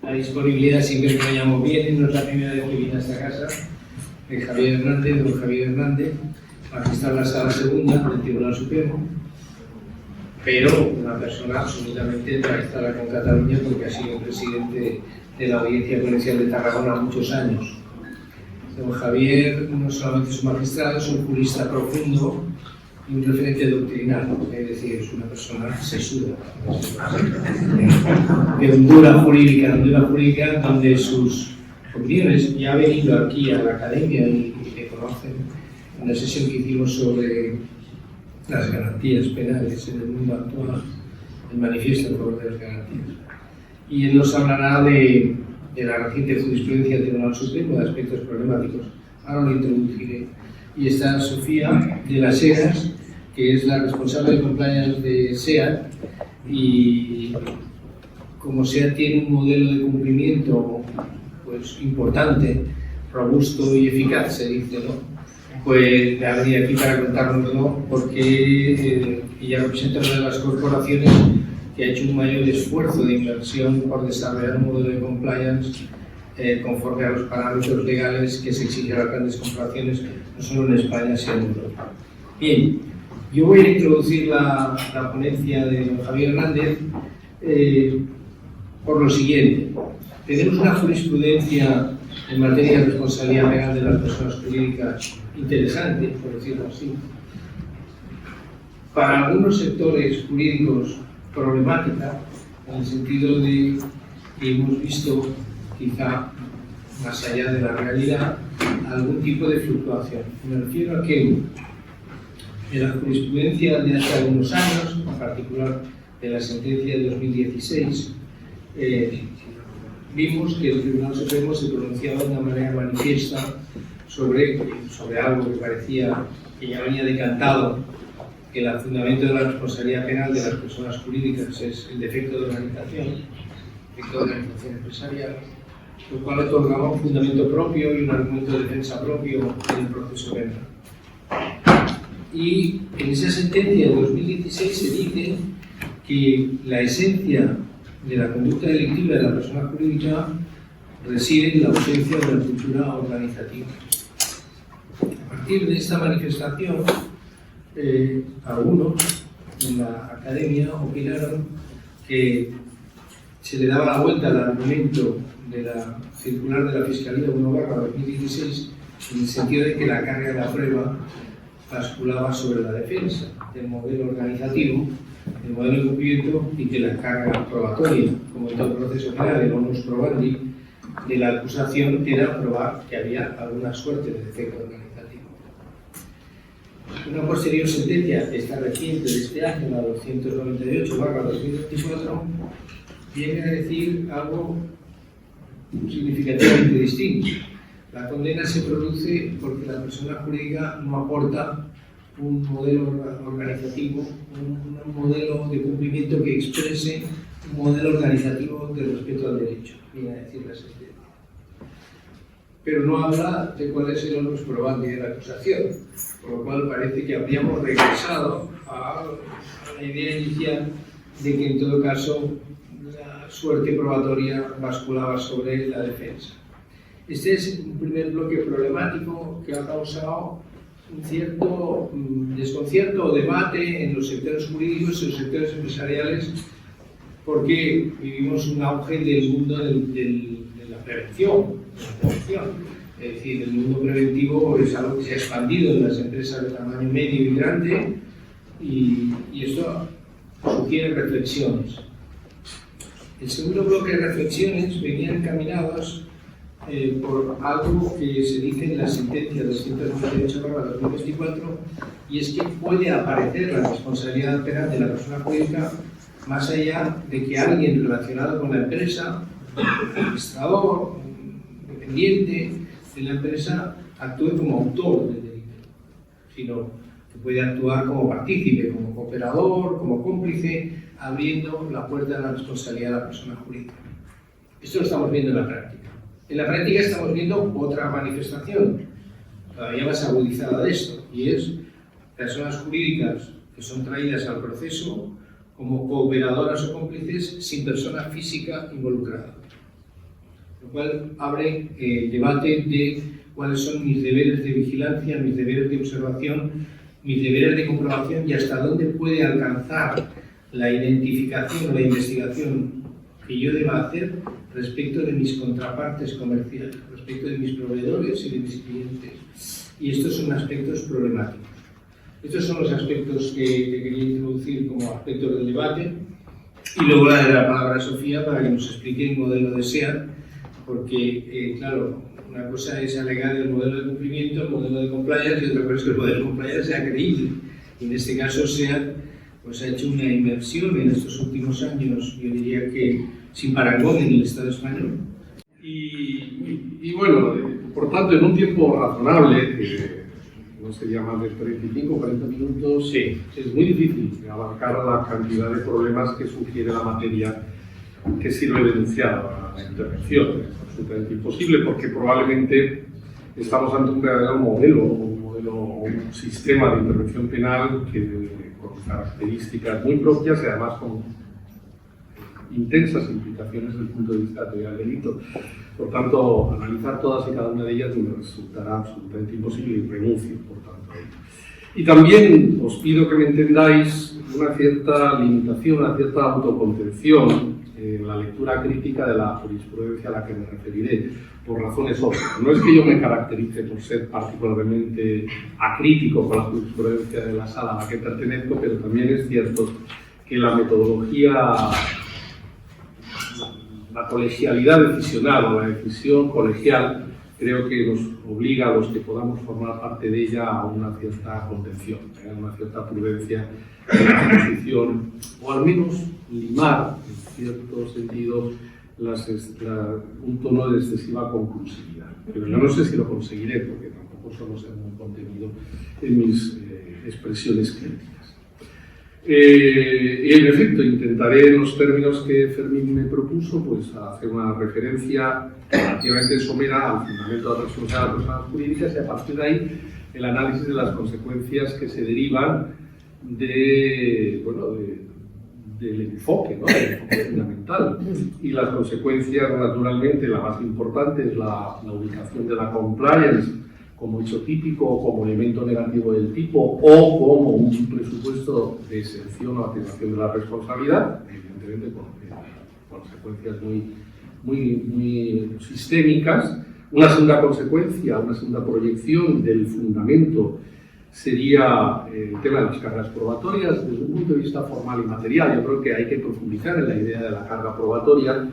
la disponibilidad siempre que me llamo bien, no es la primera vez que vine a esta casa, de Javier Hernández, don Javier Hernández, magistrado de la Sala Segunda del Tribunal Supremo, pero una persona absolutamente trabajadora con Cataluña porque ha sido presidente de la Audiencia Provincial de Tarragona muchos años. Don Javier no solamente es un magistrado, es un jurista profundo y un referente doctrinal, es decir, es una persona sesuda, de hondura jurídica, donde sus opiniones, ya ha venido aquí a la academia y me conocen en la sesión que hicimos sobre las garantías penales en el mundo actual, el manifiesto en favor de las garantías. Y él nos hablará de la reciente jurisprudencia del Tribunal Supremo de aspectos problemáticos. Ahora lo introduciré. Y está Sofía de las Heras, que es la responsable de compliance de SEAT, y como SEAT tiene un modelo de cumplimiento pues importante, robusto y eficaz, se dice, ¿no? Pues me ha venido aquí para contárnoslo porque ella representa una de las corporaciones que ha hecho un mayor esfuerzo de inversión por desarrollar un modelo de compliance conforme a los parámetros legales que se exigen a las grandes corporaciones, no solo en España, sino en Europa. Bien, yo voy a introducir la ponencia de don Javier Hernández por lo siguiente. Tenemos una jurisprudencia en materia de responsabilidad legal de las personas jurídicas interesante, por decirlo así. Para algunos sectores jurídicos problemática, en el sentido de que hemos visto, quizá más allá de la realidad, algún tipo de fluctuación. Me refiero a que en la jurisprudencia de hace algunos años, en particular de la sentencia de 2016, vimos que el Tribunal Supremo se pronunciaba de una manera manifiesta sobre algo que parecía que ya venía decantado, que el fundamento de la responsabilidad penal de las personas jurídicas es el defecto de organización empresarial, lo cual otorgaba un fundamento propio y un argumento de defensa propio en el proceso penal. Y en esa sentencia de 2016 se dice que la esencia de la conducta delictiva de la persona jurídica reside en la ausencia de la cultura organizativa. A partir de esta manifestación, algunos en la academia opinaron que se le daba la vuelta al argumento de la circular de la Fiscalía 1/2016 en el sentido de que la carga de la prueba basculaba sobre la defensa del modelo organizativo, el modelo de cumplimiento, y que la carga probatoria, como en todo proceso penal, el onus probandi de la acusación era probar que había alguna suerte de defecto organizativo. Una posterior sentencia, esta reciente de este año, la 298/2024, viene a decir algo significativamente distinto. La condena se produce porque la persona jurídica no aporta un modelo organizativo, un modelo de cumplimiento que exprese un modelo organizativo de respeto al derecho, viene a decir la sentencia. Pero no habla de cuál es el onus probandi de la acusación, por lo cual parece que habríamos regresado a la idea inicial de que en todo caso la suerte probatoria basculaba sobre la defensa. Este es un primer bloque problemático que ha causado un cierto desconcierto o debate en los sectores jurídicos y los sectores empresariales, porque vivimos un auge del mundo de la prevención. Es decir, el mundo preventivo es algo que se ha expandido en las empresas de tamaño medio y grande, y esto sugiere reflexiones. El segundo bloque de reflexiones venían encaminados por algo que se dice en la sentencia 298/2024, y es que puede aparecer la responsabilidad penal de la persona jurídica más allá de que alguien relacionado con la empresa, administrador, dependiente de la empresa, actúe como autor del delito, sino que puede actuar como partícipe, como cooperador, como cómplice, abriendo la puerta a la responsabilidad de la persona jurídica. Esto lo estamos viendo en la práctica. En la práctica estamos viendo otra manifestación, todavía más agudizada de esto, y es personas jurídicas que son traídas al proceso como cooperadoras o cómplices sin persona física involucrada. lo cual abre el debate de cuáles son mis deberes de vigilancia, mis deberes de observación, mis deberes de comprobación y hasta dónde puede alcanzar la identificación o la investigación que yo deba hacer respecto de mis contrapartes comerciales, respecto de mis proveedores y de mis clientes. Y estos son aspectos problemáticos. Estos son los aspectos que quería introducir como aspectos del debate. Y luego le daré la palabra a Sofía para que nos explique el modelo de SEAT, porque, claro, una cosa es alegar el modelo de cumplimiento, el modelo de compliance, y otra cosa es que el modelo de compliance sea creíble. Y en este caso SEAT pues, ha hecho una inmersión en estos últimos años, yo diría que sin parangón en el Estado español. Y bueno, por tanto, en un tiempo razonable, que no sería más de 35 o 40 minutos, sí, es muy difícil abarcar la cantidad de problemas que sugiere la materia que sirve de enunciado a la intervención. Es absolutamente imposible porque probablemente estamos ante un verdadero modelo, un sistema de intervención penal con características muy propias y además con intensas implicaciones desde el punto de vista de la teoría del delito. Por tanto, analizar todas y cada una de ellas me resultará absolutamente imposible y renuncio, por tanto, a ello. Y también os pido que me entendáis una cierta limitación, una cierta autocontención en la lectura crítica de la jurisprudencia a la que me referiré, por razones obvias. No es que yo me caracterice por ser particularmente acrítico con la jurisprudencia de la sala a la que pertenezco, pero también es cierto que la metodología, la colegialidad decisional o la decisión colegial, creo que nos obliga a los que podamos formar parte de ella a una cierta contención, a una cierta prudencia en la posición, o al menos limar, en cierto sentido, un tono de excesiva conclusividad. Pero yo no sé si lo conseguiré, porque tampoco suelo ser muy contenido en mis expresiones críticas. Y en efecto, intentaré en los términos que Fermín me propuso, pues hacer una referencia relativamente somera al fundamento de la responsabilidad de las personas jurídicas y a partir de ahí el análisis de las consecuencias que se derivan del enfoque, ¿no? Del enfoque fundamental. Y las consecuencias, naturalmente, la más importante es la ubicación de la compliance como hecho típico o como elemento negativo del tipo o como un presupuesto de exención o atenuación de la responsabilidad, evidentemente con consecuencias muy sistémicas. Una segunda consecuencia, una segunda proyección del fundamento sería el tema de las cargas probatorias desde un punto de vista formal y material. Yo creo que hay que profundizar en la idea de la carga probatoria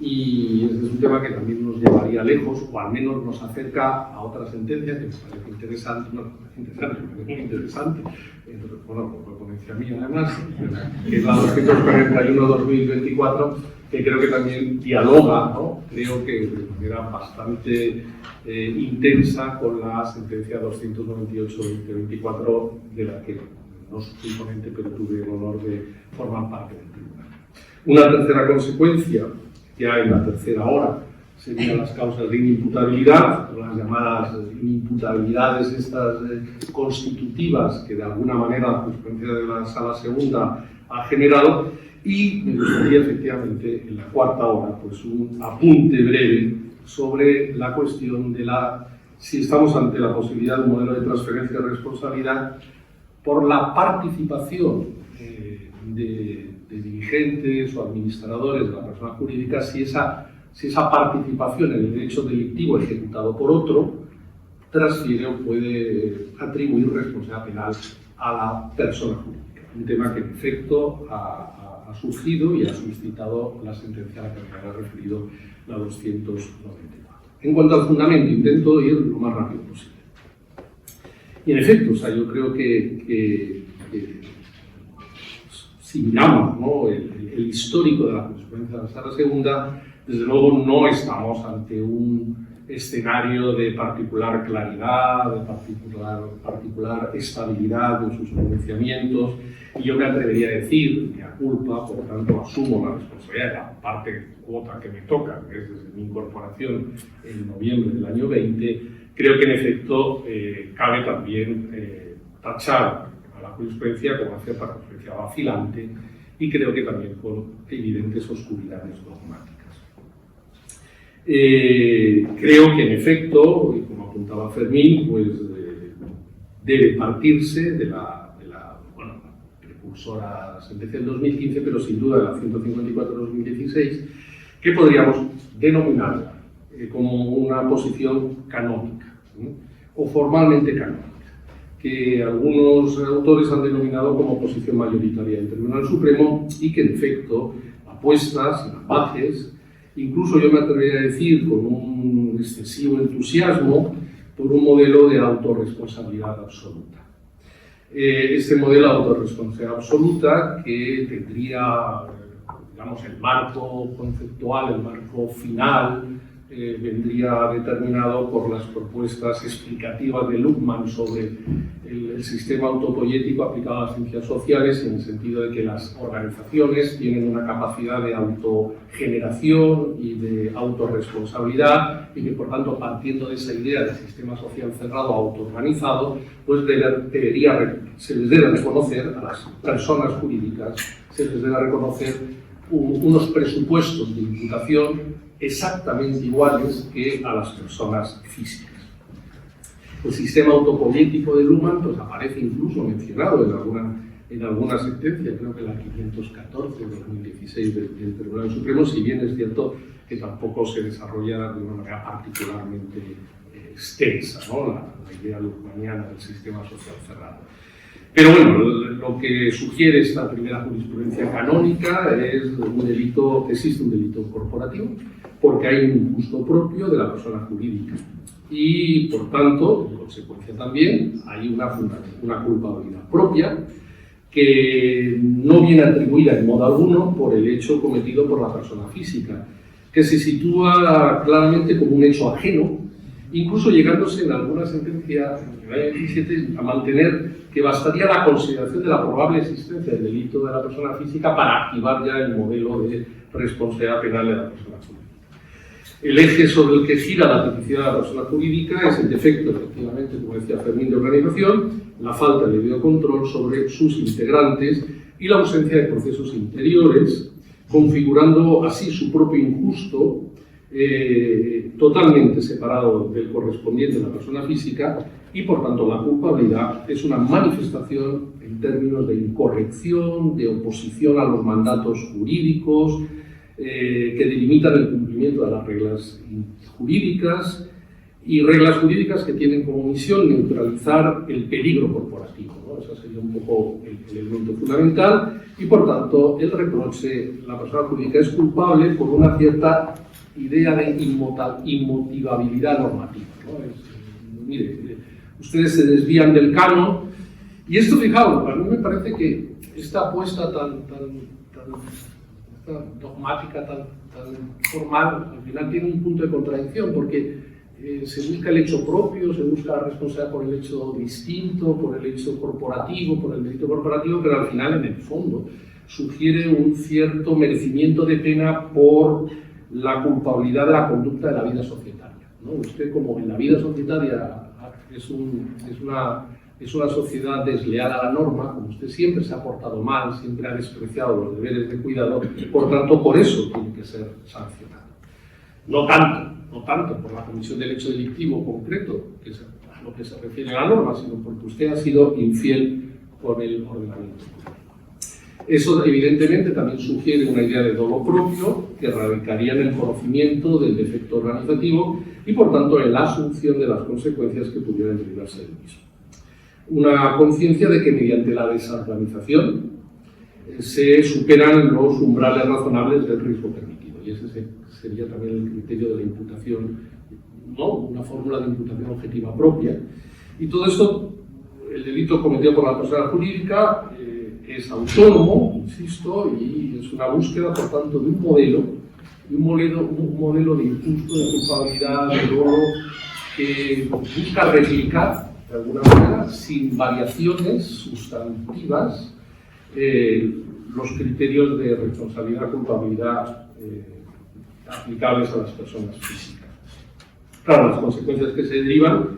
y ese es un tema que también nos llevaría lejos o al menos nos acerca a otra sentencia que me parece interesante, muy interesante, bueno, por ponencia mía además, que es la 241-2024, que creo que también dialoga, ¿no? Creo que de manera bastante intensa con la sentencia 298-2024 de la que no soy ponente pero tuve el honor de formar parte del tribunal. Una tercera consecuencia, ya en la tercera hora, serían las causas de inimputabilidad, las llamadas inimputabilidades estas constitutivas que de alguna manera la jurisprudencia de la Sala Segunda ha generado, y me gustaría efectivamente en la cuarta hora pues un apunte breve sobre la cuestión de si estamos ante la posibilidad de un modelo de transferencia de responsabilidad por la participación de dirigentes o administradores de la persona jurídica, si esa participación en el derecho delictivo ejecutado por otro transfiere o puede atribuir responsabilidad penal a la persona jurídica. Un tema que en efecto ha surgido y ha suscitado la sentencia a la que me había referido, la 294. En cuanto al fundamento, intento ir lo más rápido posible. Y en efecto, yo creo que si miramos, ¿no?, el histórico de la jurisprudencia de la Sala Segunda, desde luego no estamos ante un escenario de particular claridad, de particular estabilidad en sus pronunciamientos, y yo me atrevería a decir, mea culpa, por tanto asumo la responsabilidad de la parte cuota que me toca, que es desde mi incorporación en noviembre del año 20, creo que en efecto cabe también tachar a la jurisprudencia como una cierta jurisprudencia vacilante y creo que también con evidentes oscuridades dogmáticas. Creo que en efecto, y como apuntaba Fermín, pues debe partirse de la precursora sentencia del 2015, pero sin duda de la 154/2016, que podríamos denominar como una posición canónica, ¿no? O formalmente canónica, que algunos autores han denominado como posición mayoritaria del Tribunal Supremo y que en efecto apuesta sin ambages, incluso yo me atrevería a decir con un excesivo entusiasmo, por un modelo de autorresponsabilidad absoluta. Este modelo de autorresponsabilidad absoluta que tendría, digamos, el marco conceptual, el marco final, vendría determinado por las propuestas explicativas de Luhmann sobre el sistema autopoyético aplicado a las ciencias sociales, en el sentido de que las organizaciones tienen una capacidad de autogeneración y de autorresponsabilidad y que, por tanto, partiendo de esa idea del sistema social cerrado, autoorganizado, pues se les debe reconocer a las personas jurídicas, se les debe reconocer unos presupuestos de imputación exactamente iguales que a las personas físicas. El sistema autopoyético de Luhmann pues, aparece incluso mencionado en alguna sentencia, creo que la 514 de 2016 del Tribunal Supremo, si bien es cierto que tampoco se desarrolla de una manera particularmente extensa, ¿no? la idea luhmanniana del sistema social cerrado. Pero bueno, lo que sugiere esta primera jurisprudencia canónica es existe un delito corporativo, porque hay un gusto propio de la persona jurídica y, por tanto, en consecuencia también, hay una culpabilidad propia que no viene atribuida en modo alguno por el hecho cometido por la persona física, que se sitúa claramente como un hecho ajeno, incluso llegándose en alguna sentencia, en el año 17, a mantener que bastaría la consideración de la probable existencia del delito de la persona física para activar ya el modelo de responsabilidad penal de la persona jurídica. El eje sobre el que gira la tipicidad de la persona jurídica es el defecto, efectivamente, como decía Fermín, de organización, la falta de debido control sobre sus integrantes y la ausencia de procesos interiores, configurando así su propio injusto, totalmente separado del correspondiente de la persona física, y por tanto la culpabilidad es una manifestación en términos de incorrección, de oposición a los mandatos jurídicos, que delimitan el cumplimiento de las reglas jurídicas y reglas jurídicas que tienen como misión neutralizar el peligro corporativo, ¿no? Ese sería un poco el elemento fundamental y, por tanto, el reproche, la persona jurídica es culpable por una cierta idea de inmotivabilidad normativa, ¿no? Mire, ustedes se desvían del canon y esto, fijaos, a mí me parece que esta apuesta tan dogmática, tan formal, al final tiene un punto de contradicción, porque se busca el hecho propio, se busca la responsabilidad por el hecho distinto, por el hecho corporativo, por el delito corporativo, pero al final, en el fondo, sugiere un cierto merecimiento de pena por la culpabilidad de la conducta de la vida societaria, ¿no? Usted, como en la vida societaria es una sociedad desleal a la norma, como usted siempre se ha portado mal, siempre ha despreciado los deberes de cuidado, por tanto, por eso tiene que ser sancionado. No tanto por la comisión del hecho delictivo concreto, que es a lo que se refiere a la norma, sino porque usted ha sido infiel con el ordenamiento jurídico. Eso, evidentemente, también sugiere una idea de dolo propio que radicaría en el conocimiento del defecto organizativo y, por tanto, en la asunción de las consecuencias que pudieran derivarse del mismo. Una conciencia de que mediante la desorganización se superan los umbrales razonables del riesgo permitido. Y ese sería también el criterio de la imputación, ¿no? Una fórmula de imputación objetiva propia. Y todo esto, el delito cometido por la persona jurídica, es autónomo, insisto, y es una búsqueda, por tanto, de un modelo de injusto, de culpabilidad, de dolo, que busca replicar, de alguna manera, sin variaciones sustantivas, los criterios de responsabilidad, culpabilidad aplicables a las personas físicas. Claro, las consecuencias que se derivan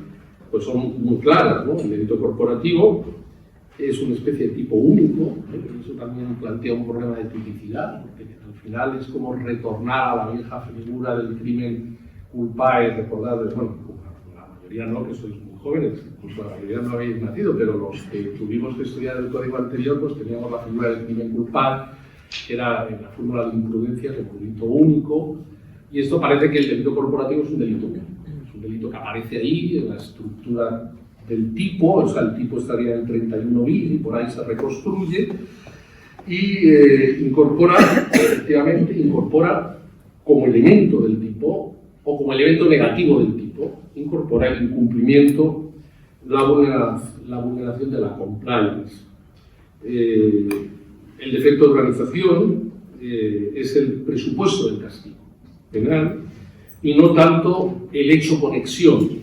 pues son muy claras, ¿no? El delito corporativo es una especie de tipo único, eso también plantea un problema de tipicidad, porque al final es como retornar a la vieja figura del crimen culpable, recordar, bueno, la mayoría no, que sois muy jóvenes, incluso la mayoría no habéis nacido, pero los que tuvimos que estudiar el código anterior, pues teníamos la figura del crimen culpable, que era en la fórmula de imprudencia como delito único, y esto parece que el delito corporativo es un delito único, es un delito que aparece ahí en la estructura del tipo, o sea, el tipo estaría en 31 bis y por ahí se reconstruye, y efectivamente incorpora como elemento del tipo, o como elemento negativo del tipo, incorpora el incumplimiento, la vulneración de la compliance. El defecto de organización es el presupuesto del castigo penal y no tanto el hecho conexión.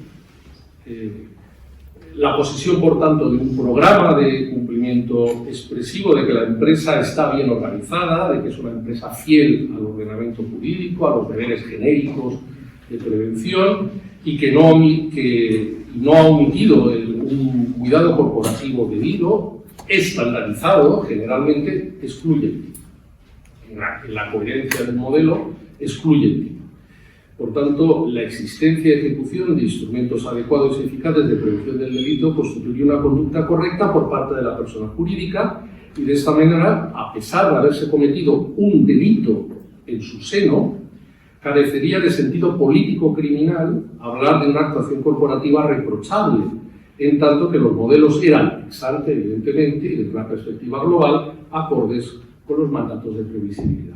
La posesión, por tanto, de un programa de cumplimiento expresivo, de que la empresa está bien organizada, de que es una empresa fiel al ordenamiento jurídico, a los deberes genéricos de prevención y que no ha omitido un cuidado corporativo debido, estandarizado, generalmente excluye el tipo. En la coherencia del modelo, excluye el tipo. Por tanto, la existencia y ejecución de instrumentos adecuados y eficaces de prevención del delito constituye una conducta correcta por parte de la persona jurídica y de esta manera, a pesar de haberse cometido un delito en su seno, carecería de sentido político criminal hablar de una actuación corporativa reprochable, en tanto que los modelos eran, ex ante, evidentemente, y desde una perspectiva global, acordes con los mandatos de previsibilidad.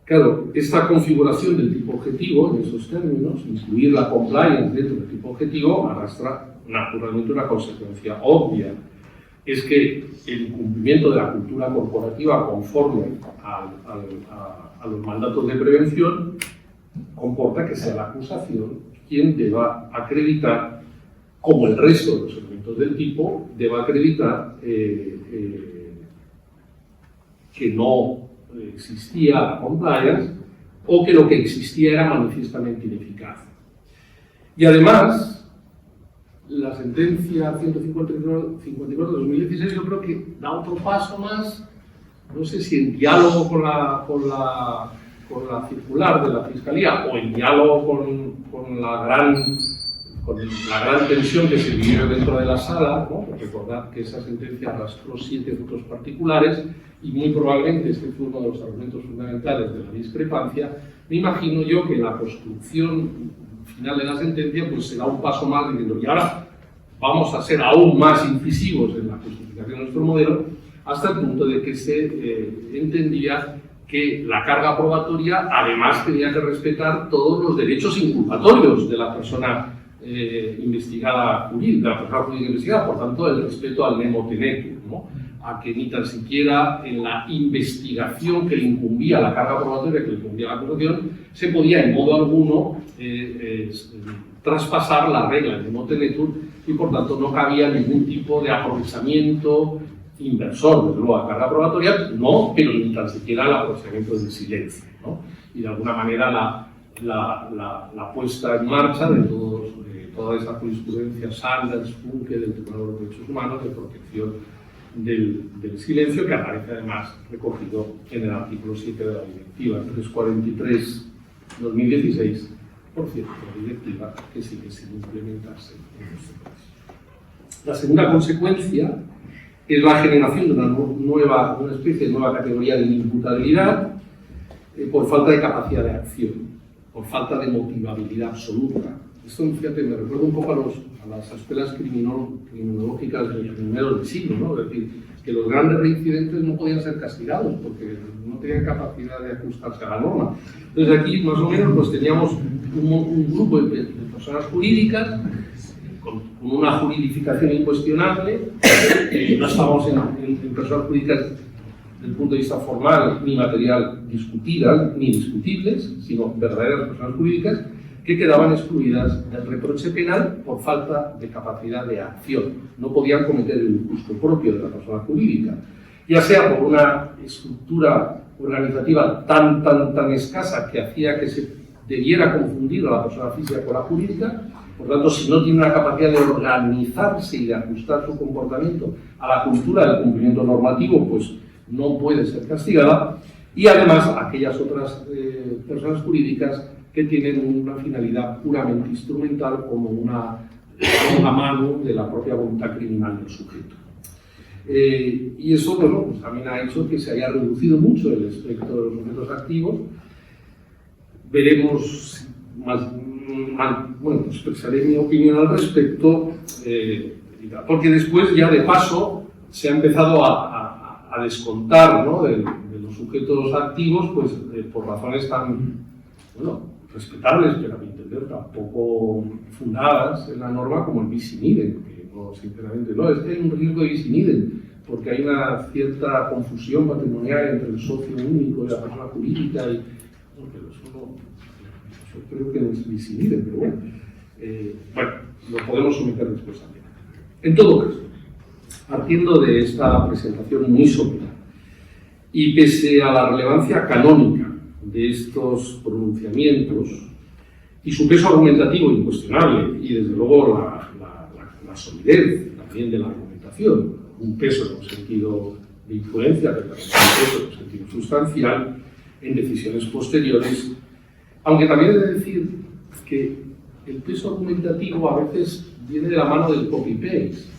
Claro, esta configuración del tipo objetivo, en esos términos, incluir la compliance dentro del tipo objetivo, arrastra naturalmente una consecuencia obvia. Es que el incumplimiento de la cultura corporativa conforme a los mandatos de prevención comporta que sea la acusación quien deba acreditar, como el resto de los elementos del tipo, deba acreditar que no existía la compliance o que lo que existía era manifiestamente ineficaz. Y además, la sentencia 154 de 2016 yo creo que da otro paso más, no sé si en diálogo con la circular de la Fiscalía o en diálogo con la gran tensión que se vivió dentro de la sala, ¿no? Recordad que esa sentencia arrastró 7 votos particulares y muy probablemente este fue uno de los argumentos fundamentales de la discrepancia. Me imagino yo que la construcción final de la sentencia pues será un paso más diciendo y ahora vamos a ser aún más incisivos en la justificación de nuestro modelo hasta el punto de que se entendía que la carga probatoria además tenía que respetar todos los derechos inculpatorios de la persona investigada jurídica, la persona jurídica investigada, por tanto el respeto al nemo tenetur, ¿no? A que ni tan siquiera en la investigación que le incumbía la carga probatoria, que le incumbía la acusación, se podía en modo alguno traspasar la regla del nemo tenetur y por tanto no cabía ningún tipo de aprovechamiento inversor, desde luego, a carga probatoria, no, pero ni tan siquiera el aprovechamiento del silencio, ¿no? Y de alguna manera la puesta en marcha de toda esa jurisprudencia Sanders, Funke, del Tribunal de Derechos Humanos, de protección del silencio, que aparece además recogido en el artículo 7 de la Directiva 343/2016, por cierto, la directiva que sigue sin implementarse en nuestro país. La segunda consecuencia es la generación de una especie de nueva categoría de inimputabilidad por falta de capacidad de acción, por falta de motivabilidad absoluta. Esto, fíjate, me recuerda un poco a las escuelas criminológicas de primeros del siglo, ¿no? Es decir, que los grandes reincidentes no podían ser castigados porque no tenían capacidad de ajustarse a la norma. Entonces aquí, más o menos, pues teníamos un grupo de personas jurídicas con una juridificación incuestionable, no estamos en personas jurídicas desde el punto de vista formal ni material discutidas ni discutibles, sino verdaderas personas jurídicas que quedaban excluidas del reproche penal por falta de capacidad de acción. No podían cometer el gusto propio de la persona jurídica, ya sea por una estructura organizativa tan escasa que hacía que se debiera confundir a la persona física con la jurídica. Por tanto, si no tiene una capacidad de organizarse y de ajustar su comportamiento a la cultura del cumplimiento normativo, pues no puede ser castigada. Y además, aquellas otras personas jurídicas que tienen una finalidad puramente instrumental, como una mano de la propia voluntad criminal del sujeto. Y eso, bueno, pues también ha hecho que se haya reducido mucho el espectro de los sujetos activos. Veremos bueno, pues expresaré mi opinión al respecto, porque después ya de paso se ha empezado a descontar, ¿no?, de los sujetos activos, pues por razones tan, bueno, respetables, pero a mi entender tampoco fundadas en la norma, como el bis in idem, que no, sinceramente no, es que hay un riesgo de bis in idem, porque hay una cierta confusión patrimonial entre el socio único y la persona jurídica, y bueno, pero eso no, yo creo que no es bis in idem, pero bueno, lo podemos someter después también. En todo caso, partiendo de esta presentación muy somera, y pese a la relevancia canónica de estos pronunciamientos y su peso argumentativo incuestionable, y desde luego la solidez también de la argumentación, un peso en un sentido de influencia, pero también un peso en un sentido sustancial en decisiones posteriores, aunque también he de decir que el peso argumentativo a veces viene de la mano del copy-paste.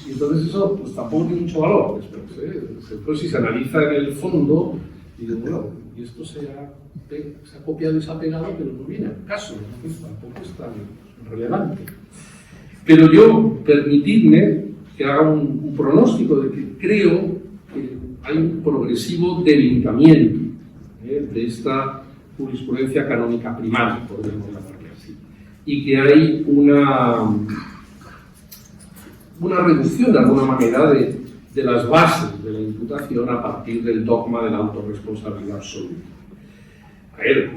Y entonces eso pues tampoco tiene mucho valor después, Después si se analiza en el fondo, y digo, bueno, y esto se ha copiado y se ha pegado, pero no viene al caso, ¿no? Tampoco es tan relevante. Pero yo, permitidme que haga un pronóstico de que creo que hay un progresivo debilitamiento de esta jurisprudencia canónica primaria, podríamos llamarle así, y que hay una reducción de alguna manera de las bases de la imputación a partir del dogma de la autorresponsabilidad absoluta. A ver,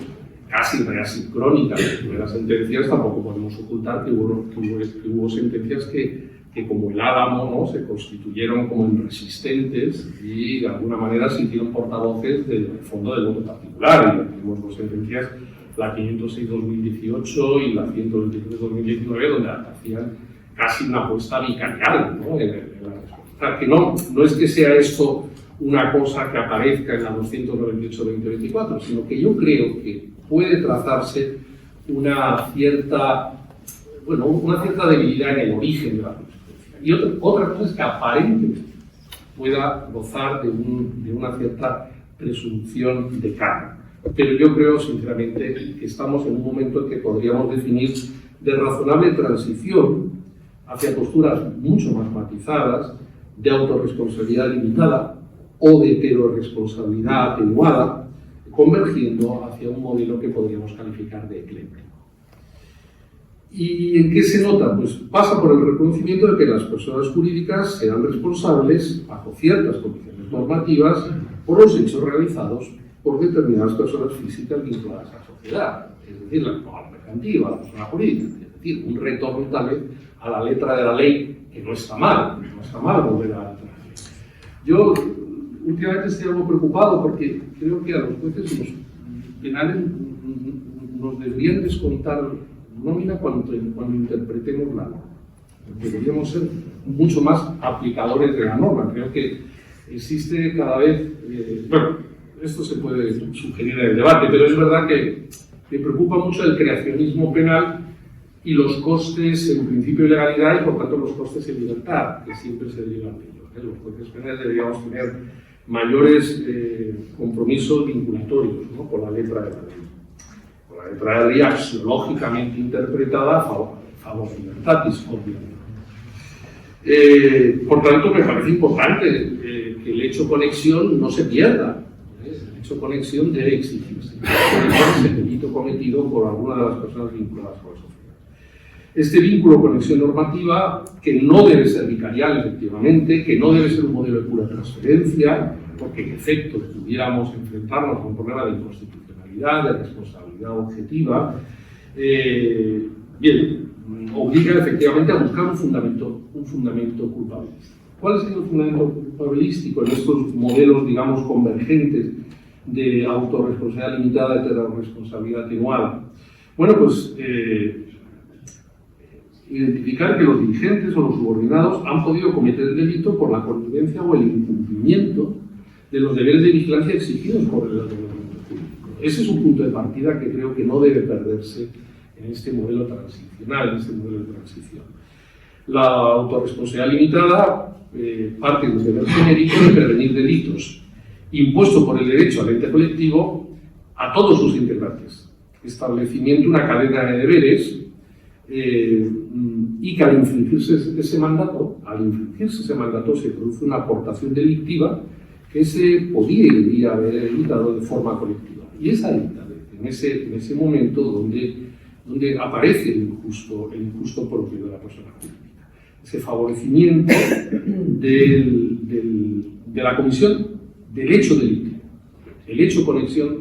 casi en manera sincrónica, las primeras sentencias tampoco podemos ocultar que hubo sentencias que como el álamo, ¿no?, se constituyeron como inresistentes y de alguna manera se hicieron portavoces del fondo del voto particular. Y tenemos dos sentencias, la 506-2018 y la 123-2019, donde hacían casi una apuesta vicarial, ¿no?, en la respuesta. O sea, que no es que sea esto una cosa que aparezca en la 298-2024, sino que yo creo que puede trazarse una cierta debilidad en el origen de la jurisprudencia. Y otra cosa es que aparentemente pueda gozar de una cierta presunción de cargo. Pero yo creo, sinceramente, que estamos en un momento en que podríamos definir de razonable transición hacia posturas mucho más matizadas, de autorresponsabilidad limitada o de heteroresponsabilidad atenuada, convergiendo hacia un modelo que podríamos calificar de ecléctico. ¿Y en qué se nota? Pues pasa por el reconocimiento de que las personas jurídicas serán responsables, bajo ciertas condiciones normativas, por los hechos realizados por determinadas personas físicas vinculadas a la sociedad, es decir, la mercantil, a la persona jurídica, es decir, un retorno tal vez a la letra de la ley, que no está mal volver a la letra de la ley. Yo últimamente estoy algo preocupado porque creo que a los jueces los penales nos deberían descontar nómina cuando interpretemos la norma. Deberíamos ser mucho más aplicadores de la norma. Creo que existe cada vez, bueno, esto se puede sugerir en el debate, pero es verdad que me preocupa mucho el creacionismo penal y los costes en principio de legalidad y por tanto los costes en libertad, que siempre se derivan de ellos. Los jueces penales deberíamos tener mayores compromisos vinculatorios, ¿no?, con la letra de la ley. Con la letra de la ley axiológicamente interpretada a favor de libertatis, obviamente. Por tanto, me parece importante que el hecho conexión no se pierda. El hecho conexión debe exigirse. Es el delito cometido por alguna de las personas vinculadas con la sociedad. Este vínculo conexión normativa, que no debe ser vicarial, efectivamente, que no debe ser un modelo de pura transferencia, porque en efecto pudiéramos enfrentarnos a un problema de inconstitucionalidad, de responsabilidad objetiva, bien, obliga efectivamente a buscar un fundamento culpabilístico. ¿Cuál es el fundamento culpabilístico en estos modelos, digamos, convergentes de autorresponsabilidad limitada y responsabilidad atenuada. Bueno, pues identificar que los dirigentes o los subordinados han podido cometer el delito por la connivencia o el incumplimiento de los deberes de vigilancia exigidos por el ordenamiento jurídico. Ese es un punto de partida que creo que no debe perderse en este modelo transicional, en este modelo de transición. La autorresponsabilidad limitada parte de un deber genérico de prevenir delitos, impuesto por el derecho al ente colectivo a todos sus integrantes, establecimiento de una cadena de deberes y que al infringirse ese mandato se produce una aportación delictiva que se podía y debía haber evitado de forma colectiva. Y es ahí, en ese momento donde aparece el injusto propio de la persona jurídica. Ese favorecimiento de la comisión del hecho delictivo. El hecho conexión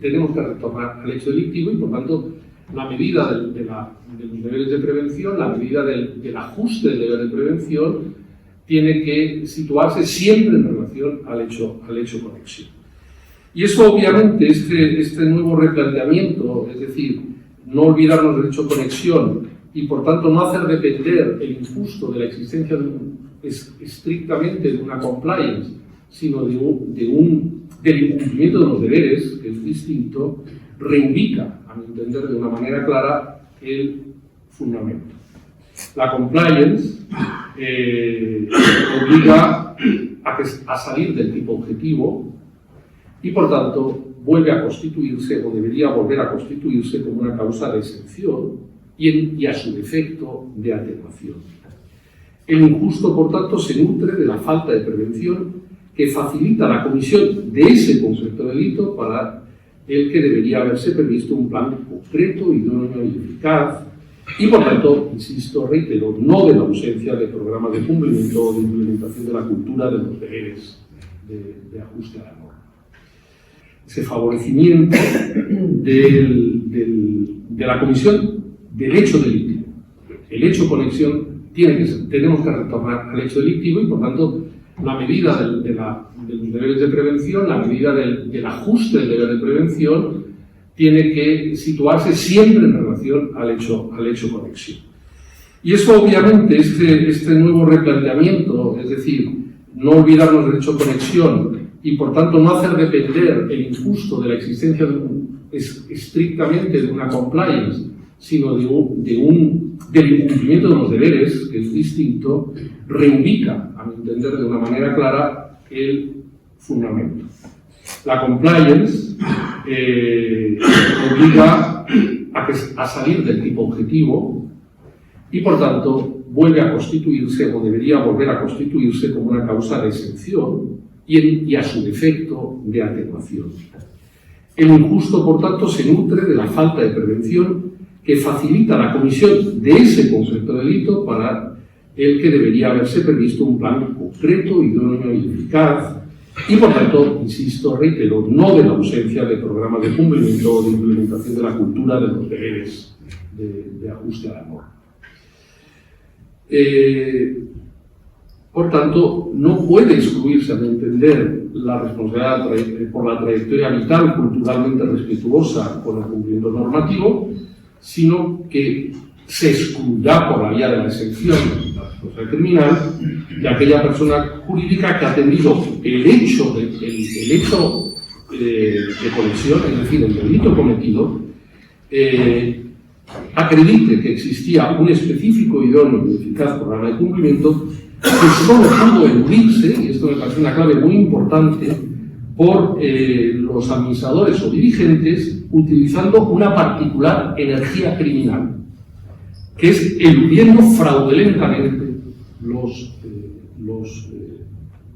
tenemos que retornar al hecho delictivo y, por tanto, la medida de los deberes de prevención, la medida del ajuste del deber de prevención, tiene que situarse siempre en relación al hecho conexión. Y eso, obviamente, este nuevo replanteamiento, es decir, no olvidarnos del hecho conexión y, por tanto, no hacer depender el injusto de la existencia estrictamente de una compliance, sino del incumplimiento de los deberes, que es distinto, reivindica, a mi entender, de una manera clara, el fundamento. La compliance obliga a salir del tipo objetivo y, por tanto, vuelve a constituirse o debería volver a constituirse como una causa de exención y a su defecto de atenuación. El injusto, por tanto, se nutre de la falta de prevención que facilita la comisión de ese concepto de delito para el que debería haberse previsto un plan concreto, idóneo y eficaz y, por tanto, insisto, reitero, no de la ausencia de programas de cumplimiento o de implementación de la cultura de los deberes de ajuste a la norma. Ese favorecimiento de la comisión del hecho delictivo. El hecho conexión tenemos que retornar al hecho delictivo y, por tanto, la medida de los deberes de prevención, la medida del ajuste del deber de prevención, tiene que situarse siempre en relación al hecho conexión. Y eso, obviamente, este nuevo replanteamiento, es decir, no olvidarnos del hecho conexión y, por tanto, no hacer depender el injusto de la existencia estrictamente de una compliance, sino del incumplimiento de los deberes, que es distinto, reivindica, a mi entender, de una manera clara, el fundamento. La compliance obliga a salir del tipo objetivo y, por tanto, vuelve a constituirse o debería volver a constituirse como una causa de exención y a su defecto de atenuación. El injusto, por tanto, se nutre de la falta de prevención que facilita la comisión de ese concepto de delito para el que debería haberse previsto un plan concreto, idóneo y eficaz y, por tanto, insisto, reitero, no de la ausencia de programas de cumplimiento o de implementación de la cultura de los deberes de ajuste a la norma. Por tanto, no puede excluirse, a mi entender, la responsabilidad por la trayectoria vital culturalmente respetuosa con el cumplimiento normativo, sino que se excluirá por la vía de la exención de la responsabilidad criminal de aquella persona jurídica que ha tenido el hecho de conexión, es decir, el delito cometido, acredite que existía un específico, idóneo y eficaz programa de cumplimiento que solo pudo eludirse, y esto me parece una clave muy importante, por los administradores o dirigentes utilizando una particular energía criminal, que es eludiendo fraudulentamente los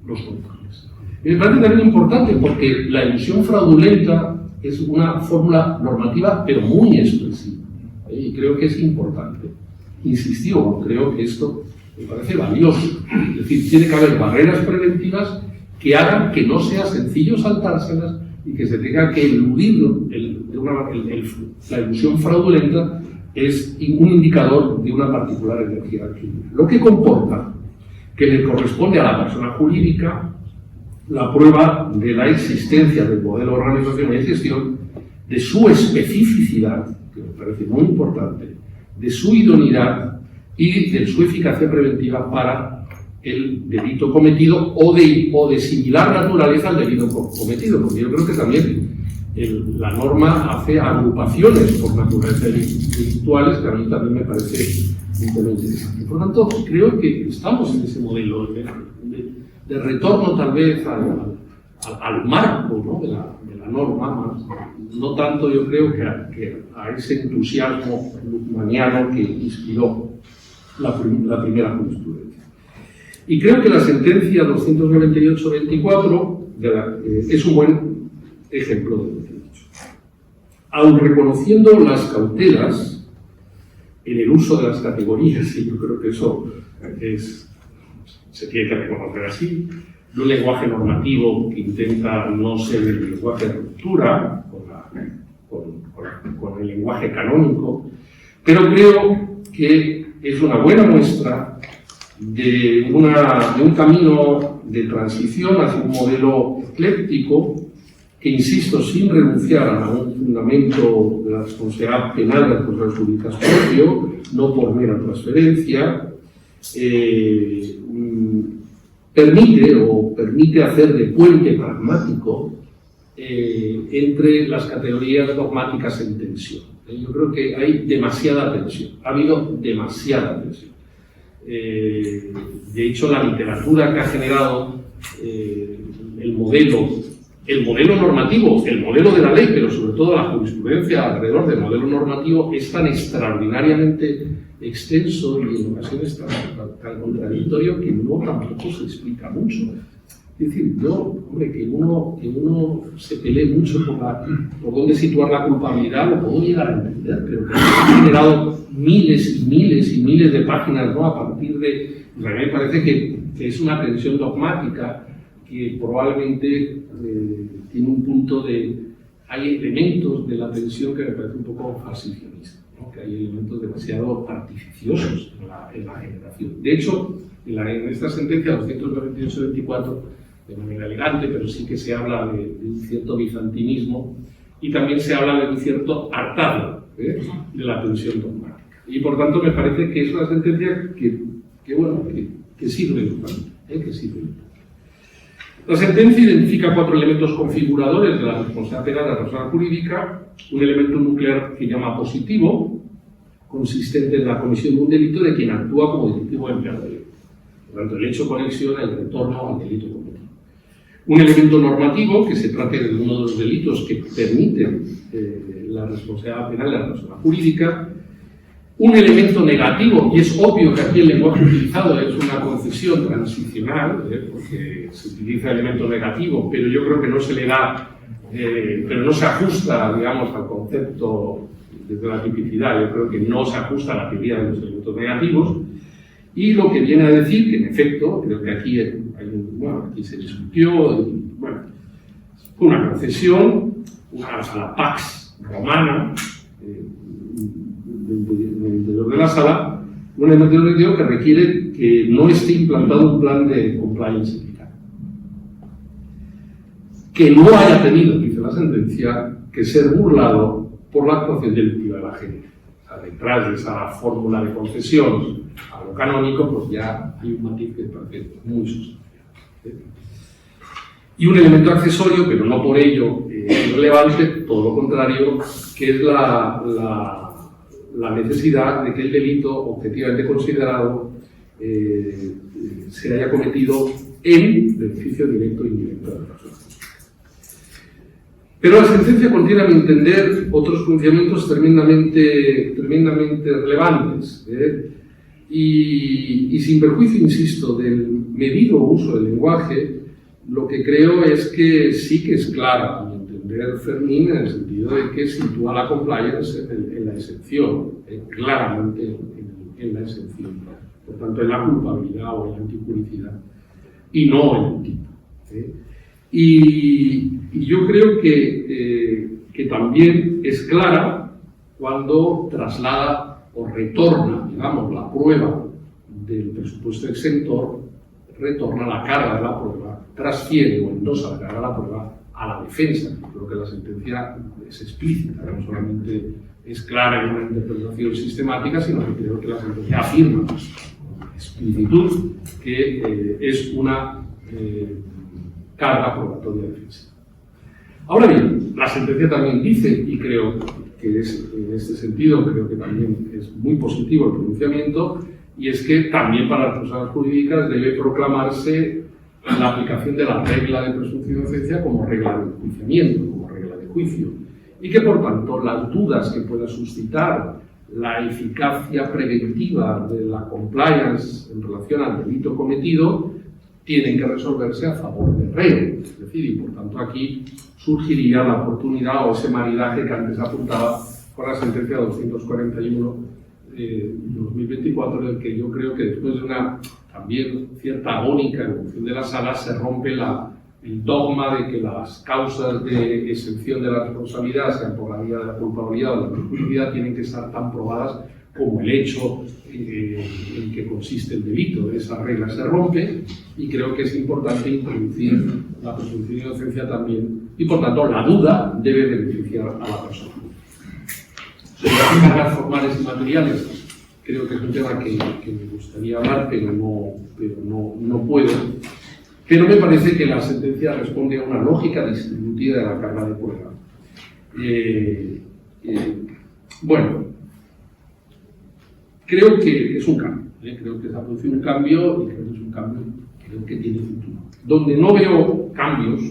controles. Y me parece también importante porque la elusión fraudulenta es una fórmula normativa, pero muy expresiva. Y creo que es importante. Insistió, creo que esto me parece valioso. Es decir, tiene que haber barreras preventivas que hagan que no sea sencillo saltárselas y que se tenga que eludirlo. La elusión fraudulenta es un indicador de una particular energía criminal. Lo que comporta que le corresponde a la persona jurídica la prueba de la existencia del modelo de organización y gestión, de su especificidad, que me parece muy importante, de su idoneidad y de su eficacia preventiva para el delito cometido o de similar naturaleza al delito cometido, porque yo creo que también la norma hace agrupaciones por naturaleza delictuales que a mí también me parece muy interesante. Por lo tanto, creo que estamos en ese modelo de retorno tal vez al marco, ¿no?, de la norma, no tanto yo creo que a ese entusiasmo luthmaniano que inspiró la primera jurisprudencia. Y creo que la sentencia 298-24 es un buen ejemplo de lo que he dicho. Aun reconociendo las cautelas en el uso de las categorías, y yo creo que eso se tiene que reconocer así, de un lenguaje normativo que intenta no ser el lenguaje de ruptura con el lenguaje canónico, pero creo que es una buena muestra de un camino de transición hacia un modelo ecléctico que, insisto, sin renunciar a un fundamento de la responsabilidad penal de las personas jurídicas propio, no por mera transferencia, permite hacer de puente pragmático entre las categorías dogmáticas en tensión. Yo creo que hay demasiada tensión, ha habido demasiada tensión. De hecho, la literatura que ha generado el modelo normativo, el modelo de la ley, pero sobre todo la jurisprudencia alrededor del modelo normativo, es tan extraordinariamente extenso y en ocasiones tan contradictorio que tampoco se explica mucho. Es decir, que uno se pelee mucho por dónde situar la culpabilidad, lo puedo llegar a entender, pero que ha generado miles y miles y miles de páginas, ¿no?, a partir de... A mí me parece que es una tensión dogmática que probablemente tiene un punto de... Hay elementos de la tensión que me parece un poco falsicionista, ¿no?, que hay elementos demasiado artificiosos en la generación. De hecho, en esta sentencia 298-24, de manera elegante, pero sí que se habla de un cierto bizantinismo y también se habla de un cierto hartazgo de la tensión dogmática. Y por tanto me parece que es una sentencia que sirve bastante, que sirve. La sentencia identifica 4 elementos configuradores de la responsabilidad penal de la persona jurídica: un elemento nuclear que llama positivo, consistente en la comisión de un delito de quien actúa como directivo empleador. Por tanto, el hecho conexiona el retorno al delito cometido. Un elemento normativo, que se trate de uno de los delitos que permiten la responsabilidad penal de la persona jurídica. Un elemento negativo, y es obvio que aquí el lenguaje utilizado es una concesión transicional, porque se utiliza elemento negativo, pero yo creo que no se le da, pero no se ajusta, digamos, al concepto desde la tipicidad. Yo creo que no se ajusta a la teoría de los elementos negativos. Y lo que viene a decir, que en efecto, creo que aquí aquí se discutió, fue una concesión a la Pax Romana, del interior de la sala, un elemento normativo que requiere que no esté implantado un plan de compliance eficaz. Que no haya tenido, dice la sentencia, que ser burlado por la actuación delictiva de la gente. O sea, detrás de esa fórmula de concesión a lo canónico, pues ya hay un matiz que parece muy sustancial. Y un elemento accesorio, pero no por ello irrelevante, todo lo contrario, que es la necesidad de que el delito objetivamente considerado se haya cometido en beneficio directo e indirecto de la persona. Pero la sentencia contiene, a mi entender, otros pronunciamientos tremendamente relevantes. Y sin perjuicio, insisto, del medido uso del lenguaje, lo que creo es que sí que es clara, a mi entender, Fermín, en el sentido de que sitúa la compliance en la excepción, claramente en la excepción. Por tanto, en la culpabilidad o en la antipunicidad, y no en el tipo. Y yo creo que también es clara cuando traslada o retorna, digamos, la prueba del presupuesto exentor retorna la carga de la prueba, transfiere o endosa la carga de la prueba a la defensa. Creo que la sentencia es explícita, no solamente es clara en una interpretación sistemática, sino que creo que la sentencia afirma con explicitud que es una carga probatoria de defensa. Ahora bien, la sentencia también dice, y creo que es, en este sentido, creo que también es muy positivo el pronunciamiento, y es que también para las personas jurídicas debe proclamarse la aplicación de la regla de presunción de inocencia como regla de enjuiciamiento, como regla de juicio, y que por tanto las dudas que pueda suscitar la eficacia preventiva de la compliance en relación al delito cometido tienen que resolverse a favor del reo. Es decir, y por tanto aquí surgiría la oportunidad o ese maridaje que antes apuntaba con la sentencia 241 de 2024, en el que yo creo que después de una también cierta agónica evolución de la sala se rompe el dogma de que las causas de exención de la responsabilidad, sean por la vía de la culpabilidad o la culpabilidad, tienen que estar tan probadas como el hecho en que consiste el delito. Esa regla se rompe y creo que es importante introducir la presunción de inocencia también, y por tanto la duda debe beneficiar a la persona. Sobre las cargas formales y materiales, creo que es un tema que me gustaría hablar, pero no puedo. Pero me parece que la sentencia responde a una lógica distributiva de la carga de prueba. Bueno, creo que es un cambio. Creo que se ha producido un cambio y creo que es un cambio que tiene futuro. Donde no veo cambios,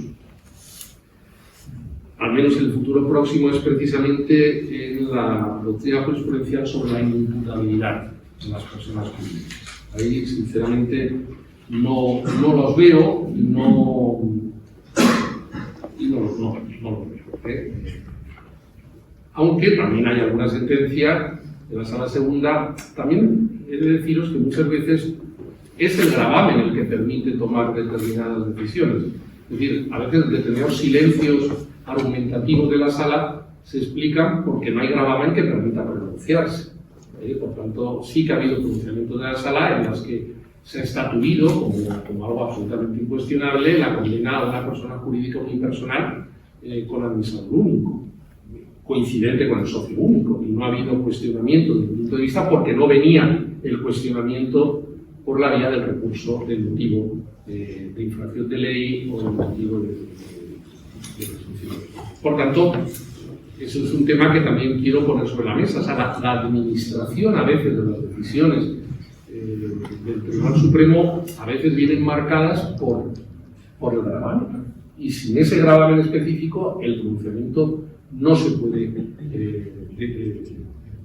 al menos en el futuro próximo, es precisamente en la doctrina jurisprudencial sobre la inimputabilidad de las personas jurídicas. Ahí, sinceramente, no los veo y no los veo. Aunque también hay alguna sentencia de la Sala Segunda, también he de deciros que muchas veces es el gravamen el que permite tomar determinadas decisiones. Es decir, a veces determinados silencios argumentativos de la Sala se explican porque no hay gravamen que permita pronunciarse. Por tanto, sí que ha habido pronunciamientos de la Sala en las que se ha estatuido como algo absolutamente incuestionable la condena a una persona jurídica unipersonal con administrador único, coincidente con el socio único, y no ha habido cuestionamiento desde mi punto de vista porque no venía el cuestionamiento por la vía del recurso del motivo de infracción de ley o del motivo de presunción. Por tanto, eso es un tema que también quiero poner sobre la mesa. O sea, la administración a veces de las decisiones del Tribunal Supremo a veces vienen marcadas por el gravamen, y sin ese gravamen específico el pronunciamiento no se puede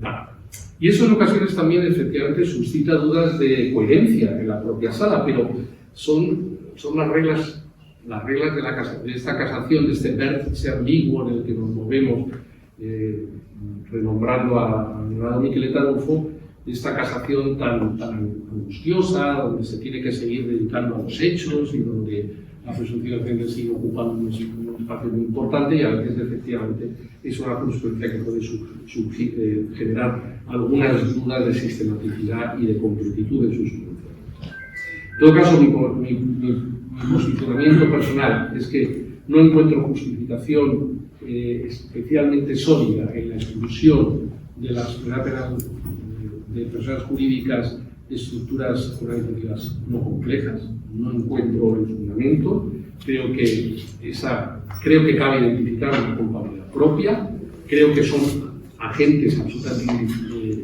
dar. Y eso en ocasiones también efectivamente suscita dudas de coherencia en la propia sala, pero son las reglas de esta casación, de este vértice ambiguo en el que nos movemos, renombrando a Leonardo Miqueleta Adolfo, esta casación tan angustiosa, donde se tiene que seguir dedicando a los hechos y donde la presunción de inocencia sigue ocupando un espacio muy importante, y a veces efectivamente es una jurisprudencia que puede generar algunas dudas de sistematicidad y de completitud de sus pronunciamientos. En todo caso, mi posicionamiento personal es que no encuentro justificación especialmente sólida en la exclusión de las penales de personas jurídicas de estructuras organizativas no complejas. No encuentro el fundamento. Creo que cabe identificar una culpabilidad propia. Creo que son agentes absolutamente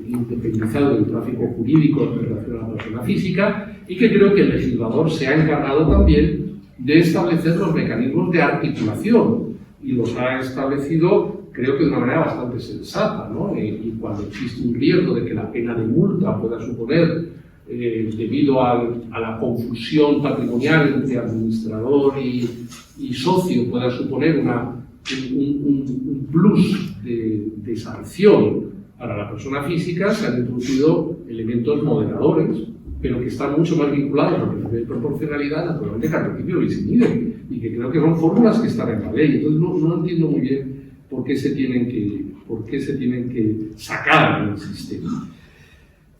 independizados del tráfico jurídico en relación a la persona física, y que creo que el legislador se ha encargado también de establecer los mecanismos de articulación, y los ha establecido, creo que de una manera bastante sensata, ¿no? Y cuando existe un riesgo de que la pena de multa pueda suponer, debido a la confusión patrimonial entre administrador y socio, pueda suponer un plus de sanción para la persona física, se han introducido elementos moderadores, pero que están mucho más vinculados a la proporcionalidad, naturalmente, que al principio de ley idem, y que creo que son fórmulas que están en la ley. Entonces no entiendo muy bien por qué se tienen que sacar del sistema.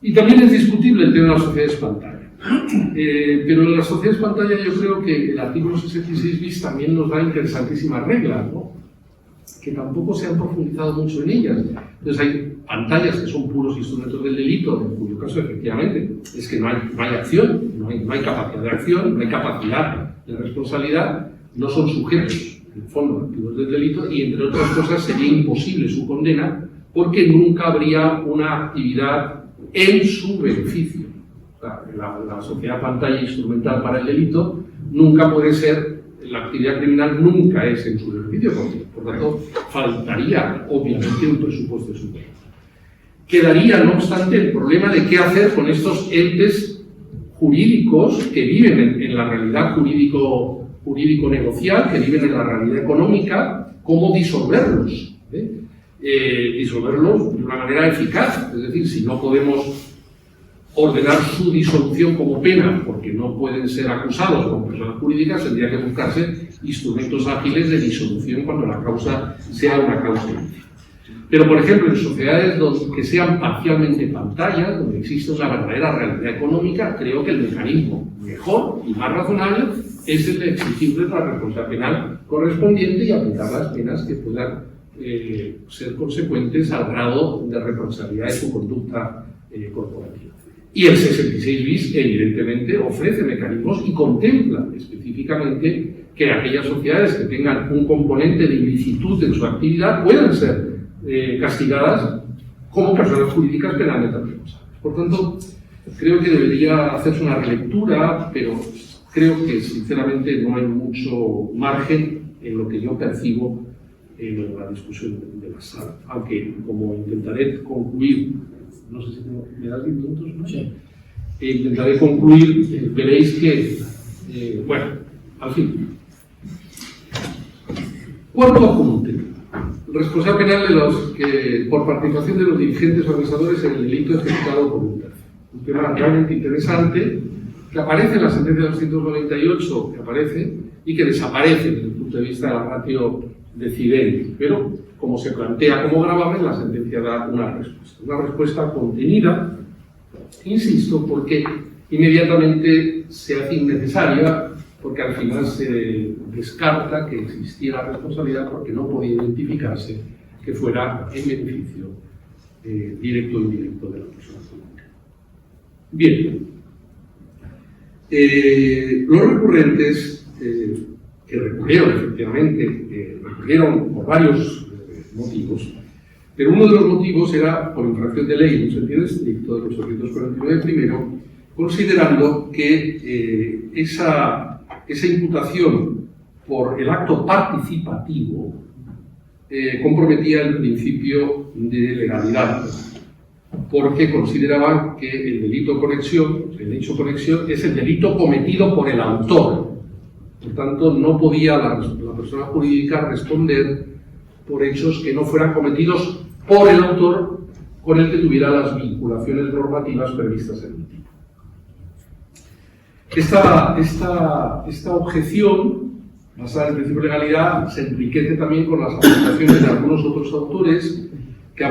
Y también es discutible el tema de las sociedades pantalla. Pero en las sociedades pantalla yo creo que el artículo 66 bis también nos da interesantísimas reglas, ¿no? Que tampoco se han profundizado mucho en ellas. Entonces hay pantallas que son puros instrumentos del delito, en cuyo caso efectivamente es que no hay acción, no hay capacidad de acción, no hay capacidad de responsabilidad, no son sujetos, en el fondo, activos del delito, y entre otras cosas sería imposible su condena porque nunca habría una actividad en su beneficio. O sea, la sociedad pantalla instrumental para el delito nunca puede ser, la actividad criminal nunca es en su beneficio, porque por tanto faltaría obviamente un presupuesto superior. Quedaría, no obstante, el problema de qué hacer con estos entes jurídicos que viven en la realidad jurídico-negocial, que viven en la realidad económica, cómo disolverlos. Disolverlos de una manera eficaz, es decir, si no podemos ordenar su disolución como pena, porque no pueden ser acusados como personas jurídicas, tendría que buscarse instrumentos ágiles de disolución cuando la causa sea una causa ilícita. Pero, por ejemplo, en sociedades que sean parcialmente pantallas, donde existe una verdadera realidad económica, creo que el mecanismo mejor y más razonable es el de exigirles la responsabilidad penal correspondiente y aplicar las penas que puedan ser consecuentes al grado de responsabilidad de su conducta corporativa. Y el 66 bis, evidentemente, ofrece mecanismos y contempla específicamente que aquellas sociedades que tengan un componente de ilicitud en su actividad puedan ser castigadas como personas jurídicas penalmente responsables. Por tanto, creo que debería hacerse una relectura, pero creo que sinceramente no hay mucho margen en lo que yo percibo en la discusión de la sala. Aunque, como intentaré concluir, no sé si me das 10 minutos, ¿no? Sí. Intentaré concluir, veréis que, bueno, al fin. Cuarto apunte. Responsabilidad penal de los que, por participación de los dirigentes organizadores en el delito ejecutado por un tercero. Un tema realmente interesante que aparece en la sentencia 298, que aparece y que desaparece desde el punto de vista de la ratio decidente, pero como se plantea como gravamen, la sentencia da una respuesta contenida, insisto, porque inmediatamente se hace innecesaria, porque al final se descarta que existiera responsabilidad porque no podía identificarse que fuera en beneficio directo o indirecto de la persona jurídica. Bien, los recurrentes que recurrieron efectivamente, recurrieron por varios motivos, pero uno de los motivos era por infracción de ley en un sentido estricto del 849 primero, considerando que esa imputación por el acto participativo comprometía el principio de legalidad, porque consideraban que el delito conexión, el hecho conexión, es el delito cometido por el autor. Por tanto, no podía la persona jurídica responder por hechos que no fueran cometidos por el autor con el que tuviera las vinculaciones normativas previstas en el tipo. Esta objeción, basada en el principio de legalidad, se enriquece también con las aportaciones de algunos otros autores que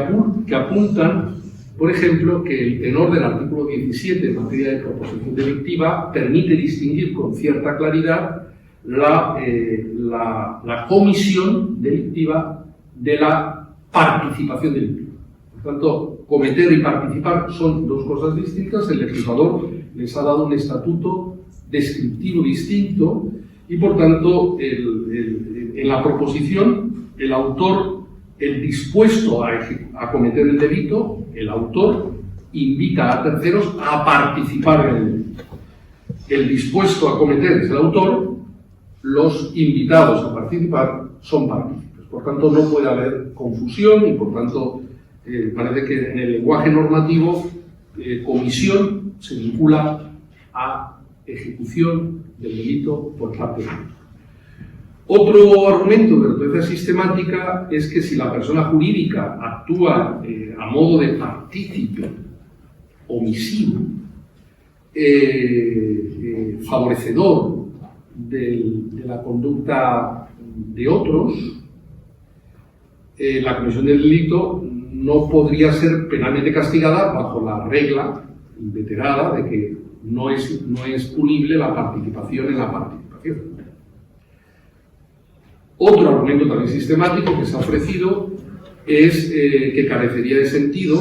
apuntan, por ejemplo, que el tenor del artículo 17 en materia de proposición delictiva permite distinguir con cierta claridad la comisión delictiva de la participación delictiva. Por tanto, cometer y participar son dos cosas distintas. El legislador les ha dado un estatuto descriptivo distinto y, por tanto, en la proposición, el autor, el dispuesto a cometer el delito, el autor invita a terceros a participar en el delito. El dispuesto a cometer es el autor, los invitados a participar son partícipes. Por tanto, no puede haber confusión y, por tanto, parece que en el lenguaje normativo, comisión se vincula a ejecución del delito por parte del autor. Otro argumento de la naturaleza sistemática es que si la persona jurídica actúa a modo de partícipe omisivo, favorecedor de la conducta de otros, la comisión del delito no podría ser penalmente castigada bajo la regla inveterada de que no es punible la participación en la participación. Otro argumento también sistemático que se ha ofrecido es que carecería de sentido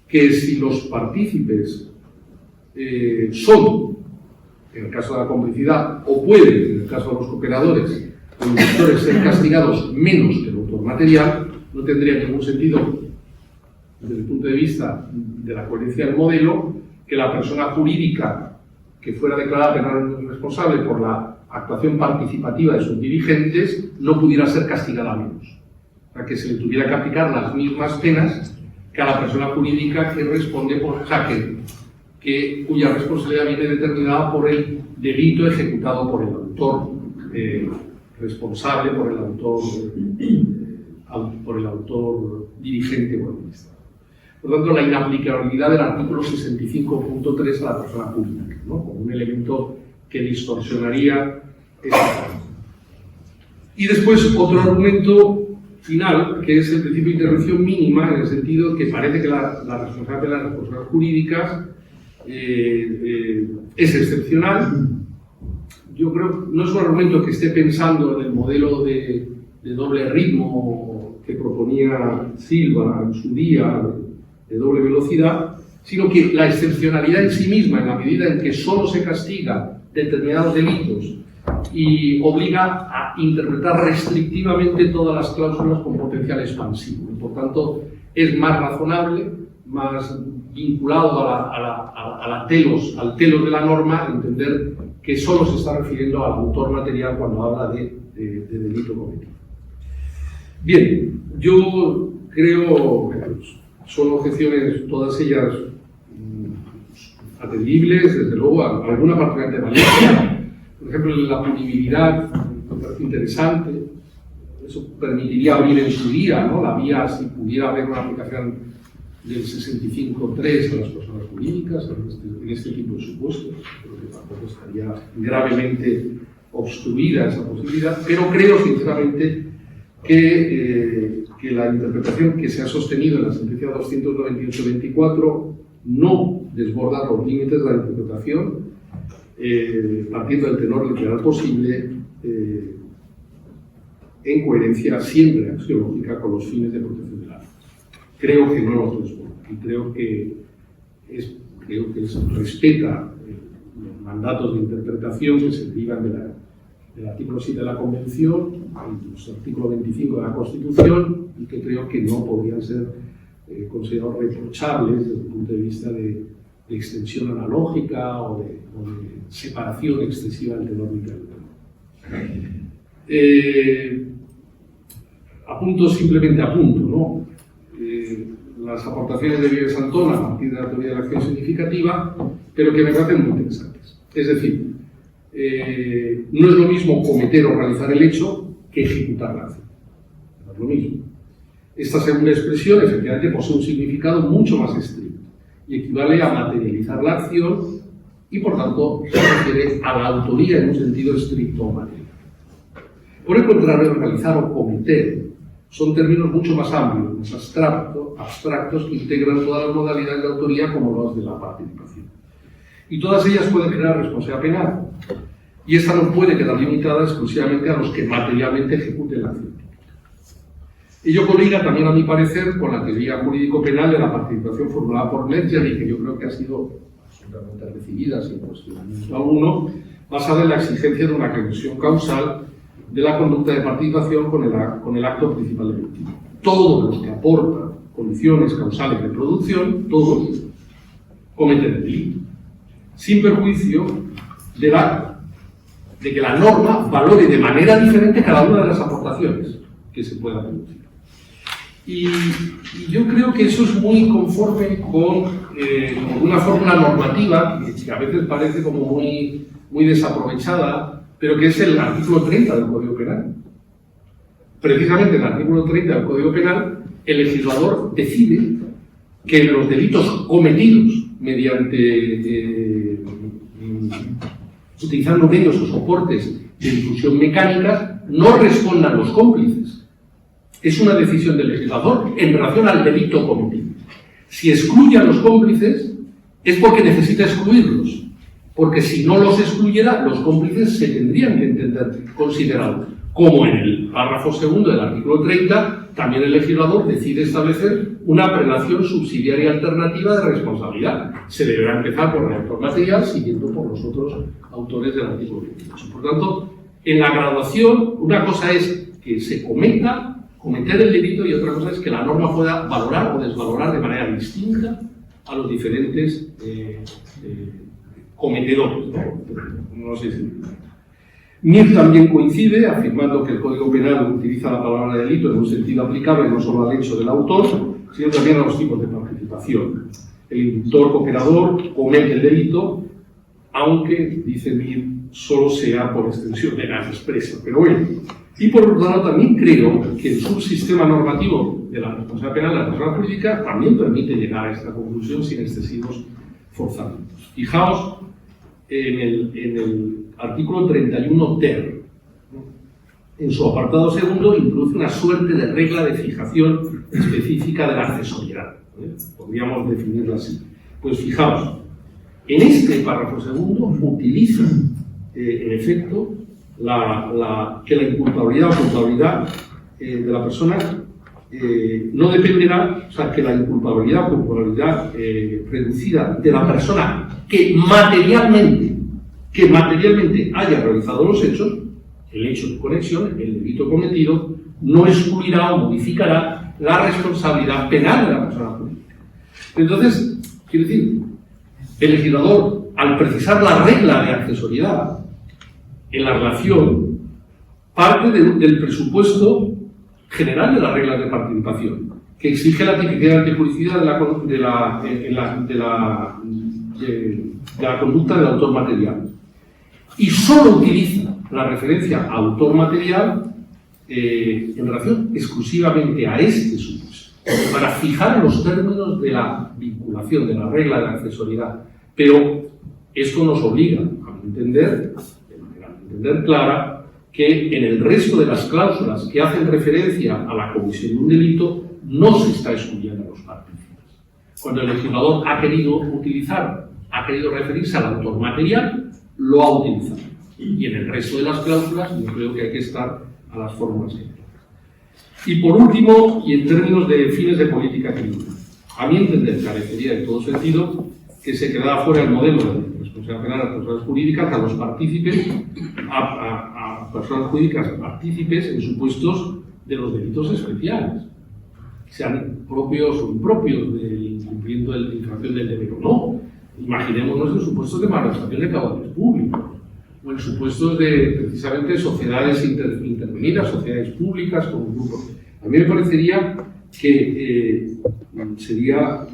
que si los partícipes son, en el caso de la complicidad, o pueden, en el caso de los cooperadores o inductores, ser castigados menos que el autor material, no tendría ningún sentido, desde el punto de vista de la coherencia del modelo, que la persona jurídica que fuera declarada penalmente responsable por la actuación participativa de sus dirigentes no pudiera ser castigada menos. O sea, que se le tuviera que aplicar las mismas penas que a la persona jurídica que responde por, o sea, cuya responsabilidad viene determinada por el delito ejecutado por el autor responsable, por el autor dirigente o administrador. Por lo tanto, la inaplicabilidad del artículo 65.3 a la persona jurídica, ¿no? Como un elemento que distorsionaría esta forma. Y después otro argumento final, que es el principio de intervención mínima, en el sentido que parece que la responsabilidad de las responsabilidades jurídicas es excepcional. Yo creo no es un argumento que esté pensando en el modelo de doble ritmo que proponía Silva en su día, de doble velocidad, sino que la excepcionalidad en sí misma, en la medida en que solo se castiga determinados delitos y obliga a interpretar restrictivamente todas las cláusulas con potencial expansivo. Y por tanto, es más razonable, más vinculado al telos de la norma, entender que solo se está refiriendo al autor material cuando habla de delito cometido. Bien, yo creo que son objeciones, todas ellas atendibles, desde luego, alguna particularmente valiosa. Por ejemplo, la punibilidad me parece interesante. Eso permitiría abrir en su día, ¿no?, la vía, si pudiera haber una aplicación del 65.3 a las personas jurídicas en este tipo de supuestos. Creo que tampoco estaría gravemente obstruida esa posibilidad, pero creo sinceramente que la interpretación que se ha sostenido en la sentencia 298-24 no desborda los límites de la interpretación, partiendo del tenor literal posible, en coherencia siempre axiológica con los fines de protección del arte. Creo que no los desborda y creo que respeta los mandatos de interpretación que se derivan del artículo 7 de la Convención y el artículo 25 de la Constitución, y que creo que no podrían ser considerados reprochables desde el punto de vista de extensión analógica o de separación excesiva del tenor literal. Simplemente apunto, ¿no? Las aportaciones de Vives Antón a partir de la teoría de la acción significativa, pero que me parecen muy interesantes. Es decir, no es lo mismo cometer o realizar el hecho que ejecutar la acción. No es lo mismo. Esta segunda expresión, efectivamente, posee un significado mucho más estricto y equivale a materializar la acción y, por tanto, se refiere a la autoría en un sentido estricto o material. Por el contrario, realizar o cometer son términos mucho más amplios, más abstractos, que integran todas las modalidades de autoría como las de la participación. Y todas ellas pueden generar responsabilidad penal. Y esta no puede quedar limitada exclusivamente a los que materialmente ejecuten la acción. Ello coliga también, a mi parecer, con la teoría jurídico-penal de la participación formulada por Ledger, y que yo creo que ha sido absolutamente recibida sin cuestionamiento alguno, basada en la exigencia de una conexión causal de la conducta de participación con el acto principal delictivo. Todos los que aportan condiciones causales de producción, todos cometen el delito, sin perjuicio de que la norma valore de manera diferente cada una de las aportaciones que se puedan producir. Y yo creo que eso es muy conforme con una fórmula normativa que a veces parece como muy desaprovechada, pero que es el artículo 30 del Código Penal. Precisamente en el artículo 30 del Código Penal, el legislador decide que los delitos cometidos mediante utilizando medios o soportes de difusión mecánicas no respondan los cómplices. Es una decisión del legislador en relación al delito cometido. Si excluye a los cómplices, es porque necesita excluirlos. porque si no los excluyera, los cómplices se tendrían que entender considerados. Como en el párrafo segundo del artículo 30, también el legislador decide establecer una prelación subsidiaria alternativa de responsabilidad. Se deberá empezar por el autor material, siguiendo por los otros autores del artículo 28. Por tanto, en la graduación, una cosa es que se cometer el delito, y otra cosa es que la norma pueda valorar o desvalorar de manera distinta a los diferentes cometedores. No sé si... Mir también coincide, afirmando que el Código Penal utiliza la palabra delito en un sentido aplicable no solo al hecho del autor, sino también a los tipos de participación. El inductor cooperador comete el delito, aunque, dice Mir, solo sea por extensión legal expresa. Pero bueno, y por otro lado también creo que el subsistema normativo de la responsabilidad penal de la persona jurídica también permite llegar a esta conclusión sin excesivos forzamientos. Fijaos en el artículo 31 ter. En su apartado segundo introduce una suerte de regla de fijación específica de la accesoriedad. Podríamos definirla así. Pues fijaos, en este párrafo segundo utiliza, en efecto, que la inculpabilidad o culpabilidad de la persona no dependerá, o sea, que la inculpabilidad o culpabilidad reducida de la persona que materialmente haya realizado los hechos, el hecho de conexión, el delito cometido, no excluirá o modificará la responsabilidad penal de la persona jurídica. Entonces, quiero decir, el legislador, al precisar la regla de accesoriedad en la relación, parte del presupuesto general de las reglas de participación, que exige la tipicidad y antijuricidad de la conducta del autor material. Y solo utiliza la referencia a autor material en relación exclusivamente a este supuesto, para fijar los términos de la vinculación, de la regla de la accesoriedad. Pero esto nos obliga a entender, de manera clara, que en el resto de las cláusulas que hacen referencia a la comisión de un delito no se está excluyendo a los partícipes. Cuando el legislador ha querido referirse al autor material, lo ha utilizado. Y en el resto de las cláusulas yo creo que hay que estar a las fórmulas que hay. Y por último, y en términos de fines de política criminal, a mi entender carecería de todo sentido que se quedara fuera el modelo de responsabilidad penal a las personas jurídicas, a los partícipes, a personas jurídicas partícipes en supuestos de los delitos especiales, sean propios o impropios del incumplimiento de la infracción del deber o no. Imaginémonos en supuestos de malversación de caudales públicos, o en supuestos de, precisamente, sociedades intervenidas, sociedades públicas con grupos. A mí me parecería que sería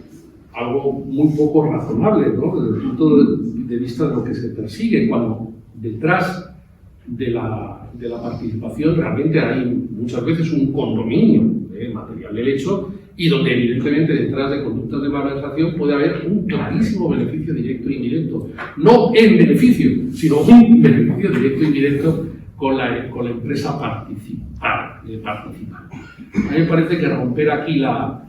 algo muy poco razonable, ¿no?, desde el punto de vista de lo que se persigue, cuando detrás de la participación realmente hay muchas veces un condominio material del hecho, y donde evidentemente detrás de conductas de malversación puede haber un clarísimo beneficio directo e indirecto. No en beneficio, sino un beneficio directo e indirecto con la empresa participante. A mí me parece que romper aquí la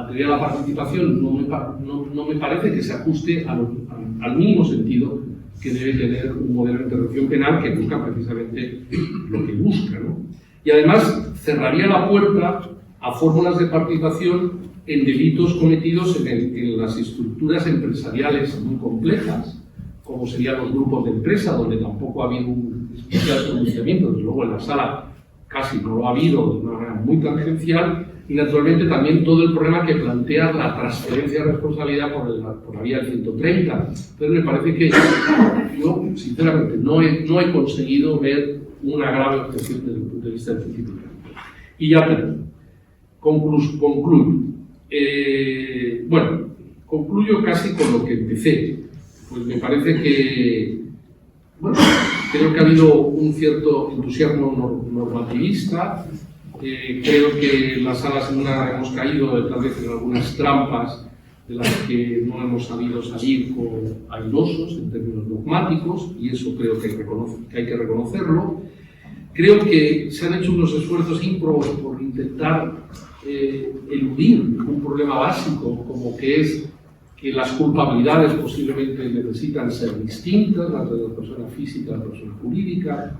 teoría de la participación no me parece que se ajuste al mínimo sentido que debe tener un modelo de intervención penal que busca precisamente lo que busca, ¿no? Y además cerraría la puerta a fórmulas de participación en delitos cometidos en las estructuras empresariales muy complejas, como serían los grupos de empresa, donde tampoco ha habido un especial pronunciamiento. Desde luego en la sala casi no lo ha habido de una manera muy tangencial, y naturalmente también todo el problema que plantea la transferencia de responsabilidad por la vía del 130. Entonces me parece que yo, sinceramente, no he conseguido ver una grave objeción desde el punto de vista del principio. Y ya termino. Concluyo. Concluyo casi con lo que empecé. Pues me parece que, creo que ha habido un cierto entusiasmo normativista. Creo que en la sala segunda hemos caído tal vez en algunas trampas de las que no hemos sabido salir airosos en términos dogmáticos, y eso creo que hay que reconocerlo. Creo que se han hecho unos esfuerzos ímprobos por intentar eludir un problema básico, como que es que las culpabilidades posiblemente necesitan ser distintas, las de la persona física y la persona jurídica,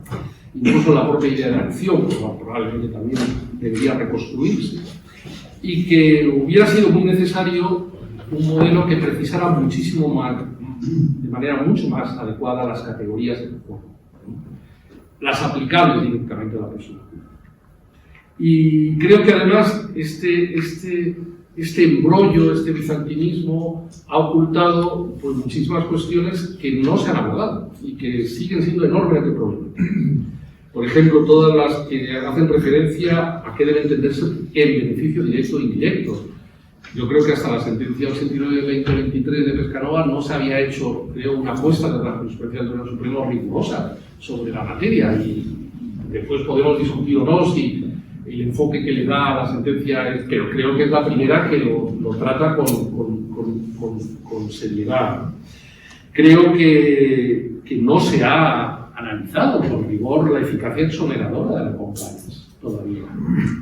incluso la propia idea de acción, que probablemente también debería reconstruirse, y que hubiera sido muy necesario un modelo que precisara muchísimo más, de manera mucho más adecuada a las categorías del juego, las aplicables directamente a la persona. Y creo que además este embrollo, este bizantinismo ha ocultado pues, muchísimas cuestiones que no se han abordado y que siguen siendo enormemente problemáticas. Por ejemplo, todas las que hacen referencia a qué debe entenderse el beneficio directo e indirecto. Yo creo que hasta la sentencia 89-2023 de Pescanova no se había hecho, creo, una apuesta de la jurisprudencia del Tribunal Supremo rigurosa sobre la materia, y después podemos discutir o no si el enfoque que le da a la sentencia es, pero creo que es la primera que lo trata con seriedad. Creo que no se ha analizado con rigor la eficacia exoneradora de la compliance todavía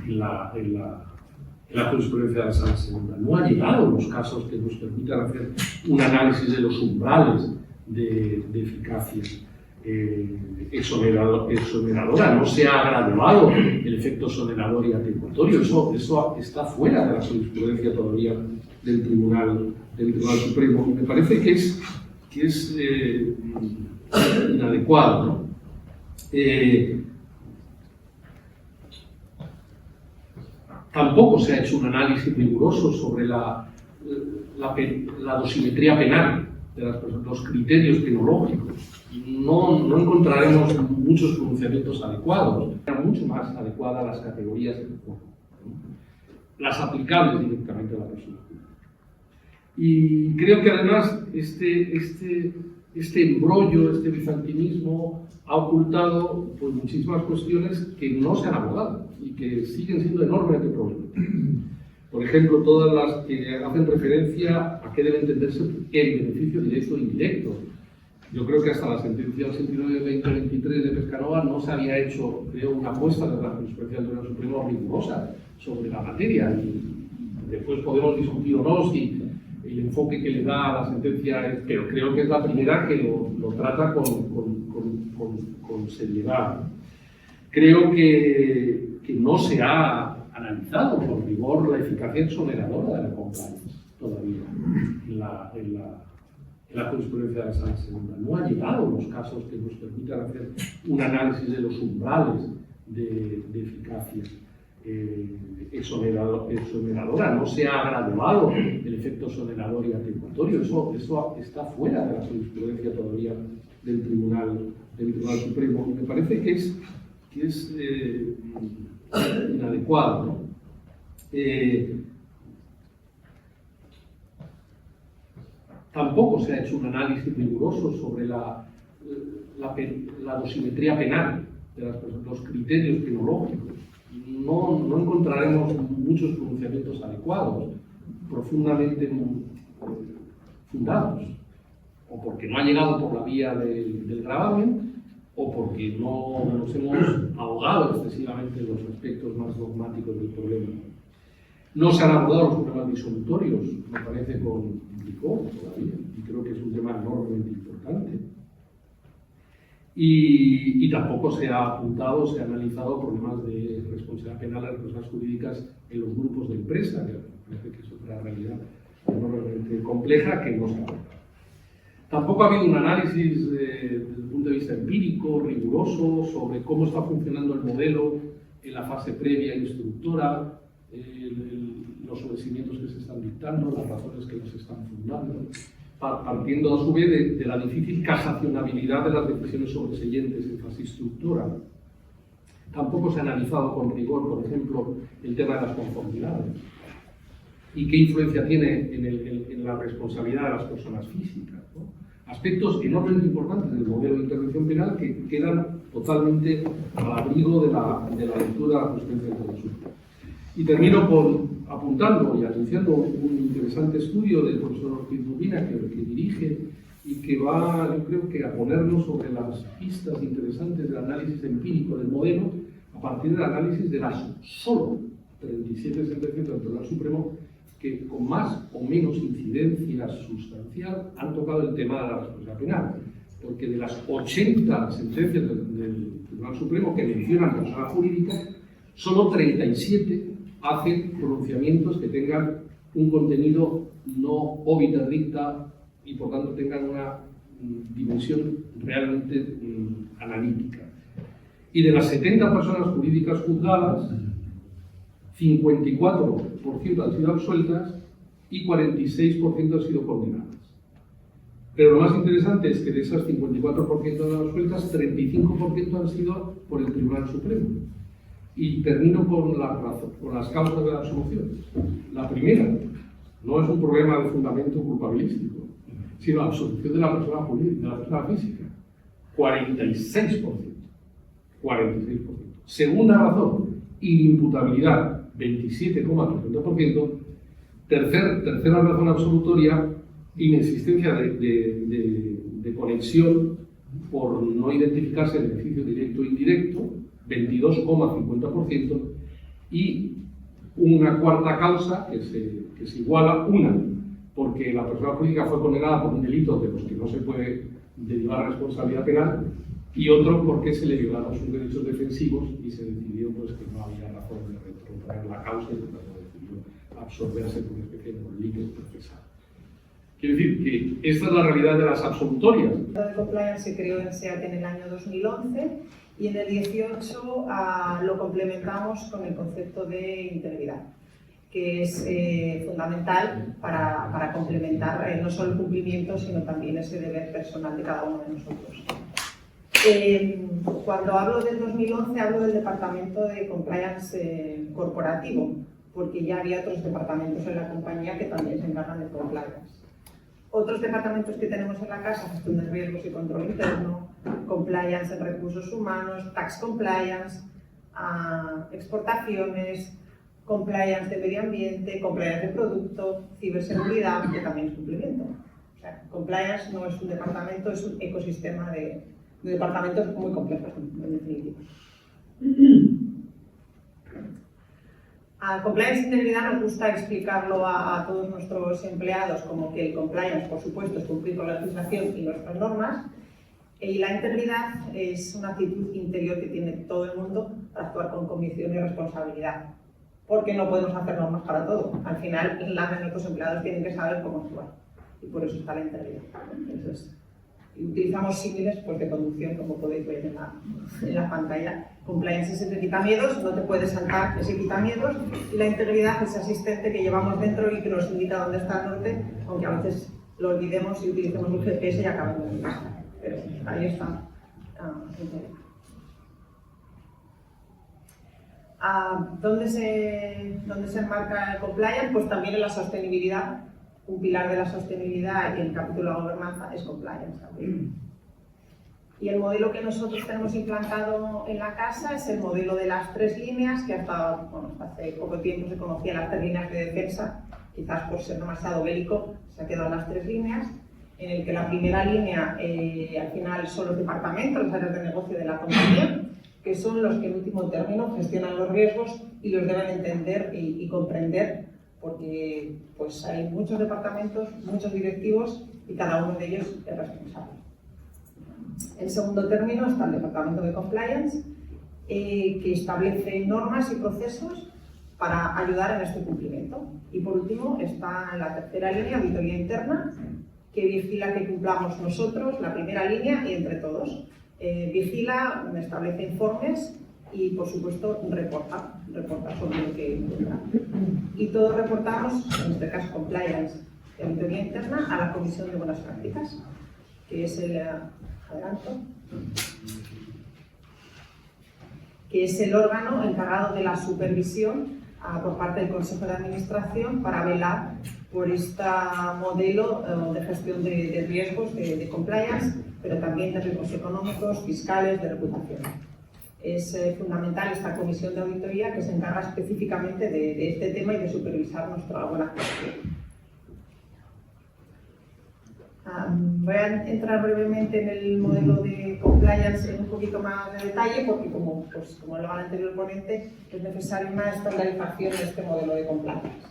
en la jurisprudencia de la Sala Segunda. No ha llegado los casos que nos permitan hacer un análisis de los umbrales de eficacia exoneradora. No se ha graduado el efecto exonerador y atenuatorio. Eso está fuera de la jurisprudencia todavía del Tribunal Supremo. Y me parece que es inadecuado, ¿no? Tampoco se ha hecho un análisis riguroso sobre la dosimetría penal de los criterios penológicos. No encontraremos muchos pronunciamientos adecuados, mucho más adecuadas a las categorías del juego, las aplicables directamente a la persona. Y creo que además este embrollo, este bizantinismo ha ocultado pues, muchísimas cuestiones que no se han abordado y que siguen siendo enormemente problemáticas. Por ejemplo, todas las que hacen referencia a qué debe entenderse el beneficio directo e indirecto. Yo creo que hasta la sentencia 89-2023 de Pescanova no se había hecho, creo, una apuesta de la jurisprudencia del Tribunal Supremo rigurosa sobre la materia, y después podemos discutir o no si el enfoque que le da a la sentencia es, pero creo que es la primera que lo trata con seriedad. Creo que no se ha analizado con rigor la eficacia exoneradora de la compliance todavía en la jurisprudencia de la Sala Segunda. No ha llegado los casos que nos permitan hacer un análisis de los umbrales de eficacia exoneradora. No se ha graduado el efecto exonerador y atenuatorio. Eso está fuera de la jurisprudencia todavía del Tribunal Supremo. Y me parece que es inadecuado, ¿no? Tampoco se ha hecho un análisis riguroso sobre la dosimetría penal de los criterios penológicos. No encontraremos muchos pronunciamientos adecuados, profundamente fundados, o porque no ha llegado por la vía del gravamen, o porque no nos hemos ahogado excesivamente en los aspectos más dogmáticos del problema. No se han abordado los problemas disolutorios, me parece, con rigor todavía, y creo que es un tema enormemente importante. Y tampoco se ha apuntado, se ha analizado problemas de responsabilidad penal a las personas jurídicas en los grupos de empresa, que me parece que es otra realidad enormemente compleja que no se ha abordado. Tampoco ha habido un análisis desde el punto de vista empírico, riguroso, sobre cómo está funcionando el modelo en la fase previa e instructora, los obedecimientos que se están dictando, las razones que los están fundando, partiendo a su vez de la difícil casacionabilidad de las decisiones sobreseyentes en fase instructora. Tampoco se ha analizado con rigor, por ejemplo, el tema de las conformidades y qué influencia tiene en la responsabilidad de las personas físicas, ¿no? Aspectos enormemente importantes del modelo de intervención penal que quedan totalmente al abrigo de la lectura de la jurisprudencia del Supremo. Y termino apuntando y anunciando un interesante estudio del profesor Ortiz Rubina que dirige y que va, yo creo que, a ponernos sobre las pistas interesantes del análisis empírico del modelo a partir del análisis de las solo 37 sentencias del Tribunal Supremo que con más o menos incidencia sustancial han tocado el tema de la responsabilidad penal, porque de las 80 sentencias del Tribunal Supremo que mencionan persona jurídica, solo 37 hacen pronunciamientos que tengan un contenido no obiter dicta y por tanto tengan una dimensión realmente analítica. Y de las 70 personas jurídicas juzgadas, 54% han sido absueltas y 46% han sido condenadas. Pero lo más interesante es que de esas 54% absueltas, 35% han sido por el Tribunal Supremo. Y termino con las causas de la absolución. La primera no es un problema de fundamento culpabilístico, sino la absolución de la persona jurídica, de la persona física. 46%. 46%. Segunda razón, inimputabilidad, 27,30%. Tercera razón absolutoria, inexistencia de conexión por no identificarse beneficio directo e indirecto, 22,50%, y una cuarta causa que se iguala, una, porque la persona jurídica fue condenada por un delito de los que no se puede derivar responsabilidad penal, y otro porque se le violaron sus derechos defensivos y se decidió pues, que no había razón de retrotraer la causa y por tanto decidió absorberse por una especie de líquido procesal. Quiero decir que esta es la realidad de las absolutorias. El Código de Compliance se creó en SEAT en el año 2011 y en el 18 lo complementamos con el concepto de integridad, que es fundamental para complementar no solo el cumplimiento, sino también ese deber personal de cada uno de nosotros. Cuando hablo del 2011, hablo del Departamento de Compliance corporativo, porque ya había otros departamentos en la compañía que también se encargan de compliance. Otros departamentos que tenemos en la casa, gestión de riesgos y control interno, compliance en recursos humanos, tax compliance, exportaciones, compliance de medio ambiente, compliance de producto, ciberseguridad, que también es cumplimiento. O sea, compliance no es un departamento, es un ecosistema de departamentos muy complejos, en definitiva. A compliance e integridad nos gusta explicarlo a todos nuestros empleados como que el compliance, por supuesto, es cumplir con la legislación y nuestras normas, y la integridad es una actitud interior que tiene todo el mundo para actuar con convicción y responsabilidad, porque no podemos hacer normas para todo. Al final, nuestros empleados tienen que saber cómo actuar, y por eso está la integridad. Entonces, utilizamos símiles pues, de conducción, como podéis ver en la pantalla. Compliance es el que quita miedos, no te puedes saltar ese quita miedos, y la integridad es ese asistente que llevamos dentro y que nos indica dónde está el norte, aunque a veces lo olvidemos y utilicemos el GPS y acabemos en casa. Pero ahí está integridad. ¿Dónde se enmarca el compliance? Pues también en la sostenibilidad. Un pilar de la sostenibilidad y el capítulo de gobernanza es compliance también. Y el modelo que nosotros tenemos implantado en la casa es el modelo de las 3 líneas, que hasta hace poco tiempo se conocían las 3 líneas de defensa, quizás por ser demasiado bélico se ha quedado las 3 líneas, en el que la primera línea al final son los departamentos, las áreas de negocio de la compañía, que son los que en último término gestionan los riesgos y los deben entender y comprender, porque pues, hay muchos departamentos, muchos directivos y cada uno de ellos es responsable. En segundo término está el Departamento de Compliance, que establece normas y procesos para ayudar en este cumplimiento. Y por último está en la tercera línea, auditoría interna, que vigila que cumplamos nosotros, la primera línea y entre todos. Vigila, establece informes y, por supuesto, reporta sobre lo que encuentra. Y todos reportamos, en este caso compliance de auditoría interna, a la Comisión de Buenas Prácticas, que es el órgano encargado de la supervisión por parte del Consejo de Administración para velar por este modelo de gestión de riesgos de compliance, pero también de riesgos económicos, fiscales, de reputación. Es fundamental esta comisión de auditoría que se encarga específicamente de este tema y de supervisar nuestra buena actuación. Voy a entrar brevemente en el modelo de compliance en un poquito más de detalle, porque como lo va el anterior ponente, es necesaria una estandarización de este modelo de compliance.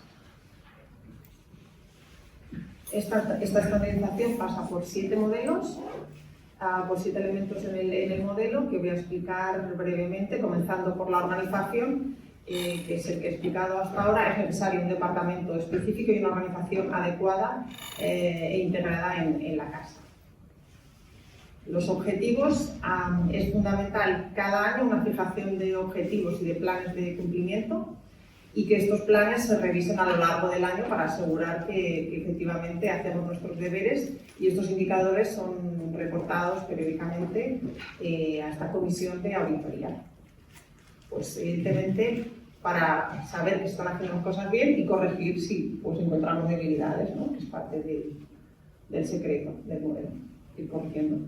Esta estandarización pasa por 7 modelos, por 7 elementos en el modelo que voy a explicar brevemente, comenzando por la organización, que es el que he explicado hasta ahora. Es necesario un departamento específico y una organización adecuada e integrada en la casa. Los objetivos, es fundamental cada año una fijación de objetivos y de planes de cumplimiento, y que estos planes se revisen a lo largo del año para asegurar que efectivamente hacemos nuestros deberes, y estos indicadores son reportados periódicamente a esta comisión de auditoría. Pues evidentemente para saber que están haciendo las cosas bien y corregir si pues encontramos debilidades, ¿no? Que es parte del secreto del modelo, ir corrigiendo.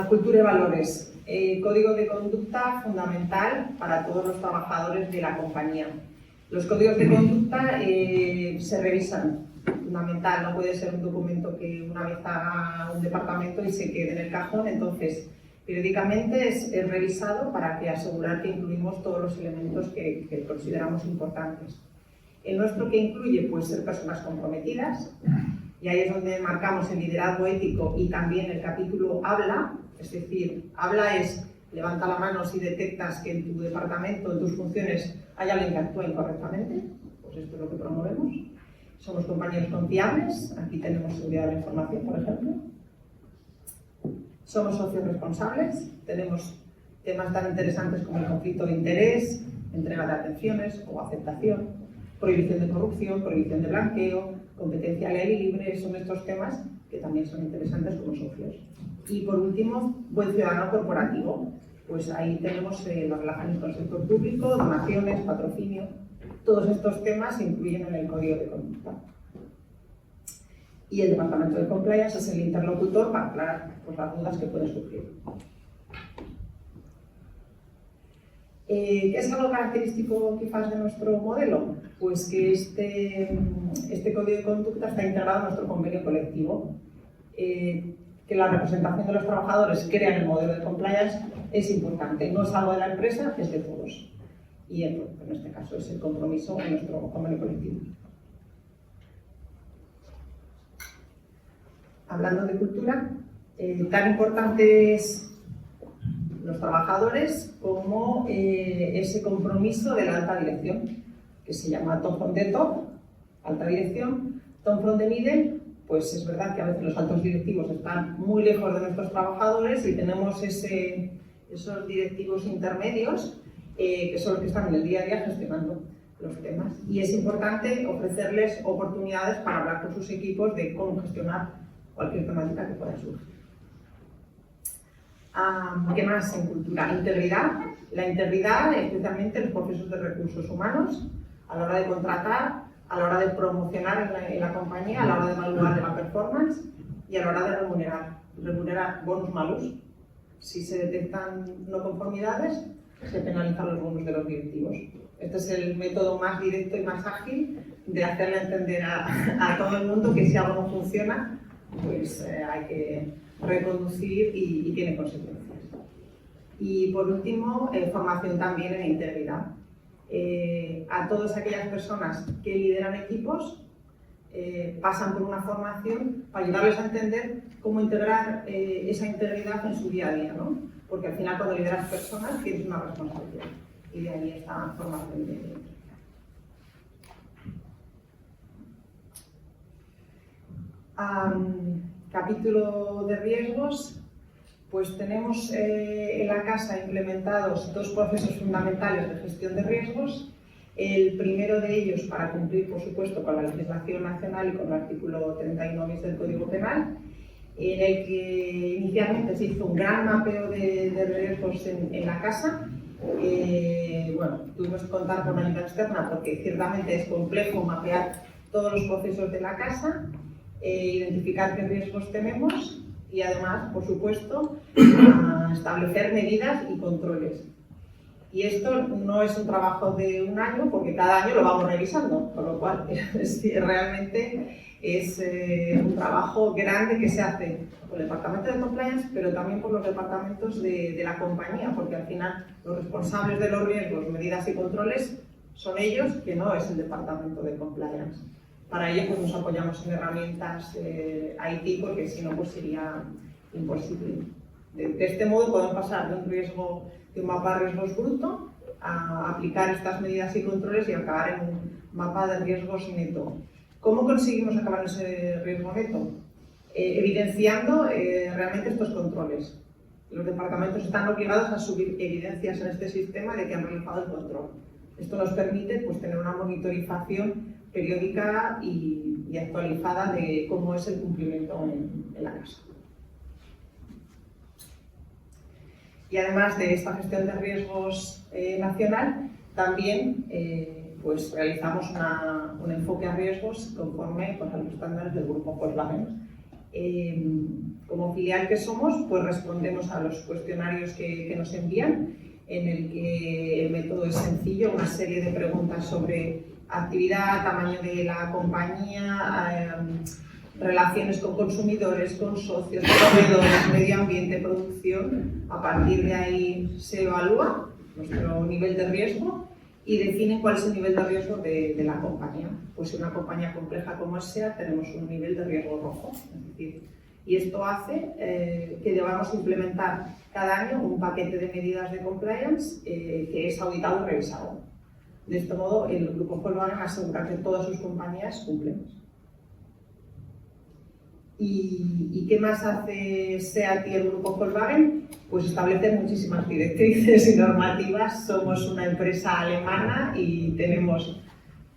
Cultura y valores. Código de conducta fundamental para todos los trabajadores de la compañía. Los códigos de conducta se revisan, fundamental, no puede ser un documento que una vez haga un departamento y se quede en el cajón. Entonces, periódicamente es revisado para asegurar que incluimos todos los elementos que consideramos importantes. El nuestro, que incluye, pues, ser personas comprometidas, y ahí es donde marcamos el liderazgo ético, y también el capítulo habla, es decir, habla es levanta la mano si detectas que en tu departamento, en tus funciones, hay alguien que actúa incorrectamente, pues esto es lo que promovemos. Somos compañeros confiables, aquí tenemos seguridad de la información, por ejemplo. Somos socios responsables, tenemos temas tan interesantes como el conflicto de interés, entrega de atenciones o aceptación, prohibición de corrupción, prohibición de blanqueo, competencia leal y libre. Son estos temas que también son interesantes como socios. Y por último, buen ciudadano corporativo. Pues ahí tenemos las relaciones con el sector público, donaciones, patrocinio. Todos estos temas se incluyen en el código de conducta. Y el departamento de compliance es el interlocutor para aclarar pues, las dudas que pueden surgir. ¿Qué es algo característico quizás de nuestro modelo? Pues que este código de conducta está integrado en nuestro convenio colectivo. Que la representación de los trabajadores crea el modelo de compliance es importante. No es algo de la empresa, es de todos. Y en este caso es el compromiso en nuestro convenio colectivo. Hablando de cultura, tan importante es los trabajadores como ese compromiso de la alta dirección, que se llama top from the top, alta dirección, top from the middle. Pues es verdad que a veces los altos directivos están muy lejos de nuestros trabajadores y tenemos esos directivos intermedios que son los que están en el día a día gestionando los temas. Y es importante ofrecerles oportunidades para hablar con sus equipos de cómo gestionar cualquier temática que pueda surgir. ¿Qué más en cultura? Integridad. La integridad, especialmente en los procesos de recursos humanos, a la hora de contratar, a la hora de promocionar en la compañía, a la hora de evaluar la performance y a la hora de remunerar bonus malus. Si se detectan no conformidades, se penalizan los bonus de los directivos. Este es el método más directo y más ágil de hacerle entender a todo el mundo que si algo no funciona, pues hay que reconducir y tiene consecuencias. Y por último, formación también en integridad. A todas aquellas personas que lideran equipos pasan por una formación para ayudarles a entender cómo integrar esa integridad en su día a día, ¿no? Porque al final cuando lideras personas tienes una responsabilidad y de ahí esta formación de integridad. Capítulo de riesgos. Pues tenemos en la casa implementados 2 procesos fundamentales de gestión de riesgos. El primero de ellos para cumplir, por supuesto, con la legislación nacional y con el artículo 39 del Código Penal, en el que inicialmente se hizo un gran mapeo de riesgos en la casa. Bueno, tuvimos que contar con ayuda externa porque ciertamente es complejo mapear todos los procesos de la casa, identificar qué riesgos tenemos y además, por supuesto, establecer medidas y controles. Y esto no es un trabajo de un año porque cada año lo vamos revisando, con lo cual realmente es un trabajo grande que se hace por el departamento de compliance, pero también por los departamentos de la compañía, porque al final los responsables de los riesgos, medidas y controles son ellos, que no es el departamento de compliance. Para ello pues, nos apoyamos en herramientas IT, porque si no pues, sería imposible. De este modo podemos pasar de un mapa de riesgos bruto a aplicar estas medidas y controles y acabar en un mapa de riesgos neto. ¿Cómo conseguimos acabar en ese riesgo neto? Evidenciando realmente estos controles. Los departamentos están obligados a subir evidencias en este sistema de que han realizado el control. Esto nos permite pues, tener una monitorización periódica y actualizada de cómo es el cumplimiento en la casa. Y además de esta gestión de riesgos nacional, también pues, realizamos un enfoque a riesgos conforme pues, a los estándares del grupo Volkswagen. Como filial que somos, pues respondemos a los cuestionarios que nos envían, en el que el método es sencillo, una serie de preguntas sobre actividad, tamaño de la compañía, relaciones con consumidores, con socios, proveedores, medio ambiente, producción. A partir de ahí se evalúa nuestro nivel de riesgo y define cuál es el nivel de riesgo de la compañía. Pues si una compañía compleja como es SEAT, tenemos un nivel de riesgo rojo. Es decir, y esto hace que debamos implementar cada año un paquete de medidas de compliance que es auditado y revisado. De este modo, el grupo Volkswagen asegura que todas sus compañías cumplen. ¿Y qué más hace SEAT y el grupo Volkswagen? Pues establecer muchísimas directrices y normativas. Somos una empresa alemana y tenemos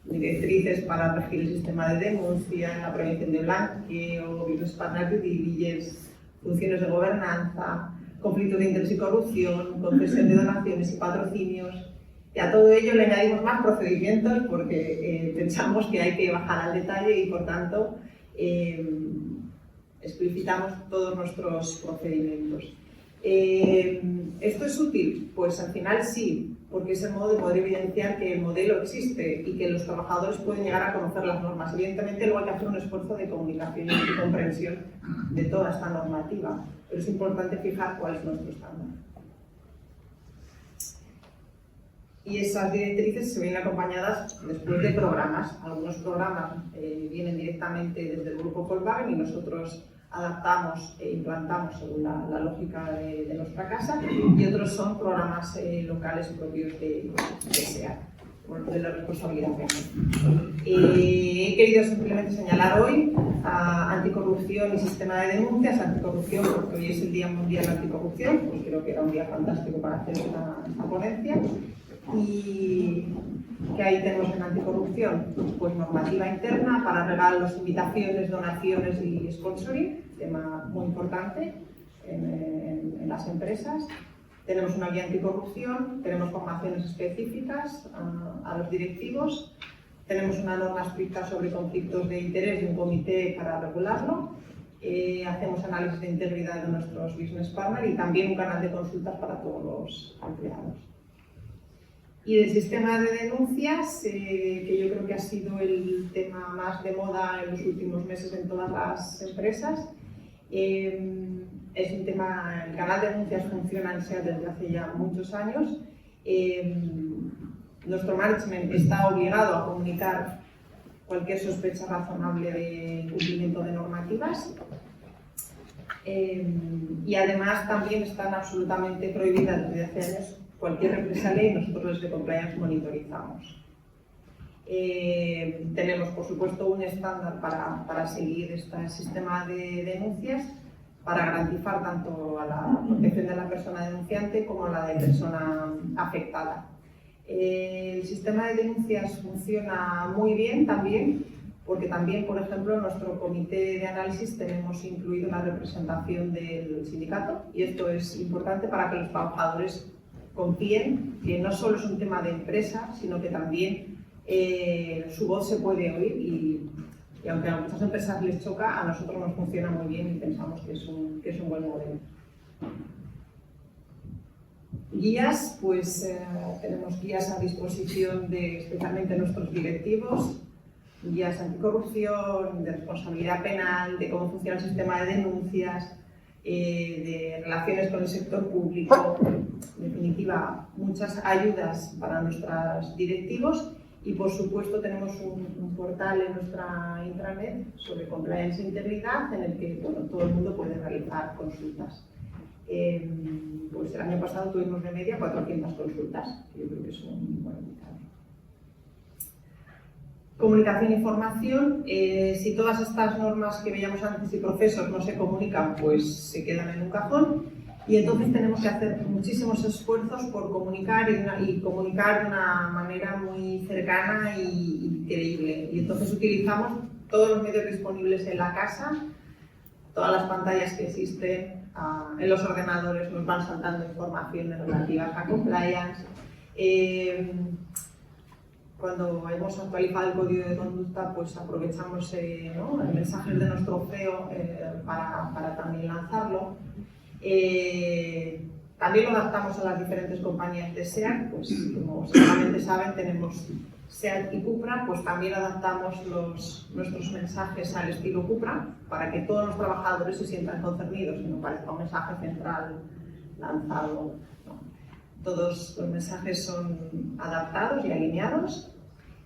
directrices para regir el sistema de denuncia, la prevención de blanqueo, business partner due diligence, funciones de gobernanza, conflictos de interés y corrupción, concesión de donaciones y patrocinios. Y a todo ello le añadimos más procedimientos porque pensamos que hay que bajar al detalle y por tanto explicitamos todos nuestros procedimientos. ¿Esto es útil? Pues al final sí, porque es el modo de poder evidenciar que el modelo existe y que los trabajadores pueden llegar a conocer las normas. Evidentemente luego hay que hacer un esfuerzo de comunicación y comprensión de toda esta normativa, pero es importante fijar cuál es nuestro estándar. Y esas directrices se ven acompañadas después de programas. Algunos programas vienen directamente desde el grupo Volkswagen y nosotros adaptamos e implantamos según la lógica de nuestra casa, y otros son programas locales propios de SEAT, de la responsabilidad penal. He querido simplemente señalar hoy a anticorrupción y sistema de denuncias. Anticorrupción, porque hoy es el Día Mundial de Anticorrupción, pues creo que era un día fantástico para hacer esta ponencia. Y que ahí tenemos en anticorrupción, pues normativa interna para regalos, invitaciones, donaciones y sponsoring, tema muy importante en las empresas. Tenemos una guía anticorrupción, tenemos formaciones específicas a los directivos, tenemos una norma estricta sobre conflictos de interés y un comité para regularlo. Hacemos análisis de integridad de nuestros business partners y también un canal de consultas para todos los empleados. Y del sistema de denuncias, que yo creo que ha sido el tema más de moda en los últimos meses en todas las empresas, es un tema, el canal de denuncias funciona en SEAT desde hace ya muchos años. Nuestro management está obligado a comunicar cualquier sospecha razonable de incumplimiento de normativas. Y además también están absolutamente prohibidas desde hace años cualquier represalia y nosotros desde Compliance monitorizamos. Tenemos, por supuesto, un estándar para seguir este sistema de denuncias para garantizar tanto a la protección de la persona denunciante como a la de persona afectada. El sistema de denuncias funciona muy bien también, porque también, por ejemplo, en nuestro comité de análisis tenemos incluido una representación del sindicato, y esto es importante para que los trabajadores confíen que no solo es un tema de empresa, sino que también su voz se puede oír y aunque a muchas empresas les choca, a nosotros nos funciona muy bien y pensamos que es un buen modelo. Guías, pues tenemos guías a disposición de especialmente nuestros directivos, guías anticorrupción, de responsabilidad penal, de cómo funciona el sistema de denuncias. de relaciones con el sector público, en definitiva, muchas ayudas para nuestros directivos y, por supuesto, tenemos un portal en nuestra intranet sobre compliance e integridad en el que todo el mundo puede realizar consultas. Pues el año pasado tuvimos de media 400 consultas, que yo creo que es un buen indicador. Comunicación y formación. Si todas estas normas que veíamos antes y procesos no se comunican, pues se quedan en un cajón y entonces tenemos que hacer muchísimos esfuerzos por comunicar y comunicar de una manera muy cercana y creíble. Y entonces utilizamos todos los medios disponibles en la casa, todas las pantallas que existen. En los ordenadores nos van saltando informaciones relativas a compliance. Cuando hemos actualizado el código de conducta, pues aprovechamos el mensaje de nuestro CEO para también lanzarlo. También lo adaptamos a las diferentes compañías de SEAT, pues como seguramente saben, tenemos SEAT y Cupra, pues también adaptamos nuestros mensajes al estilo Cupra para que todos los trabajadores se sientan concernidos y no parezca un mensaje central lanzado. No. Todos los mensajes son adaptados y alineados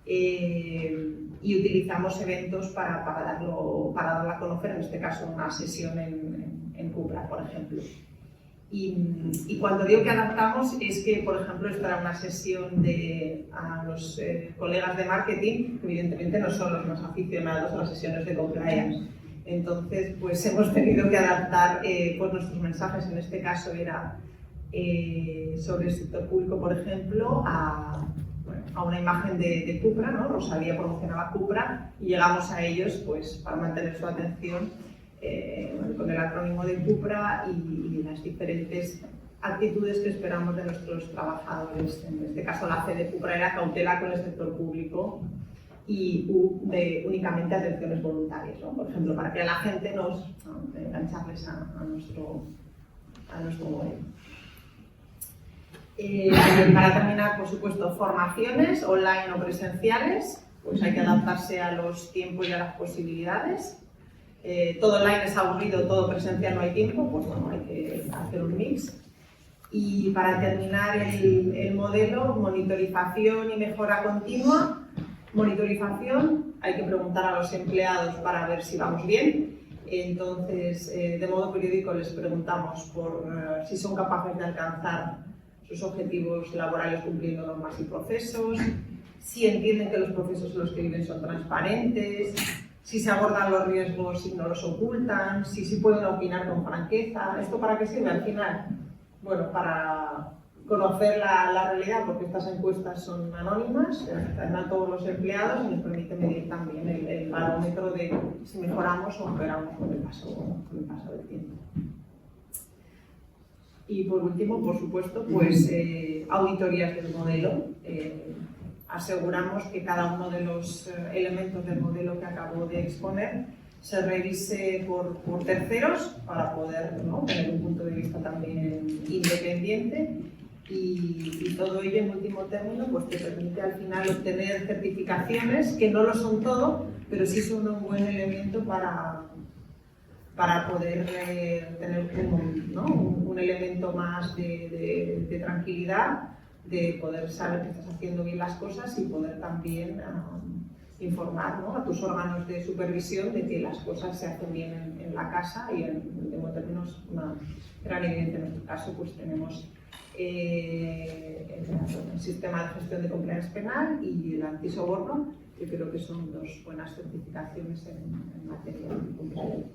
y utilizamos eventos para darlo a conocer, en este caso una sesión en Cupra, por ejemplo. Y cuando digo que adaptamos es que, por ejemplo, esta era una sesión a los colegas de marketing, que evidentemente no son los más aficionados a las sesiones de compliance. Entonces, pues hemos tenido que adaptar pues nuestros mensajes. En este caso era sobre el sector público, por ejemplo, a una imagen de Cupra, ¿no? Rosalía promocionaba Cupra y llegamos a ellos pues para mantener su atención con el acrónimo de Cupra y las diferentes actitudes que esperamos de nuestros trabajadores. En este caso la C de Cupra era cautela con el sector público y U de únicamente atenciones voluntarias, ¿no? Por ejemplo, para que a la gente engancharles a nuestro modelo. Para terminar, por supuesto, formaciones online o presenciales, pues hay que adaptarse a los tiempos y a las posibilidades. Todo online es aburrido, todo presencial no hay tiempo, pues bueno, hay que hacer un mix. Y para terminar el modelo, monitorización y mejora continua. Monitorización, hay que preguntar a los empleados para ver si vamos bien. Entonces, de modo periódico les preguntamos por si son capaces de alcanzar sus objetivos laborales cumpliendo normas y procesos, si entienden que los procesos en los que viven son transparentes, si se abordan los riesgos y no los ocultan, si pueden opinar con franqueza. ¿Esto para qué sirve al final? Bueno, para conocer la realidad, porque estas encuestas son anónimas, están a todos los empleados y nos permite medir también el barómetro de si mejoramos o empeoramos con el paso del tiempo. Y por último, por supuesto, pues auditorías del modelo. Aseguramos que cada uno de los elementos del modelo que acabo de exponer se revise por terceros para poder, ¿no?, tener un punto de vista también independiente y todo ello, en último término, pues te permite al final obtener certificaciones que no lo son todo, pero sí son un buen elemento para poder tener un elemento más de tranquilidad, de poder saber que estás haciendo bien las cosas y poder también informar, ¿no?, a tus órganos de supervisión de que las cosas se hacen bien en la casa y en términos una gran evidencia. En nuestro caso pues tenemos el sistema de gestión de compliance penal y el antisoborno, que creo que son dos buenas certificaciones en materia de compliance.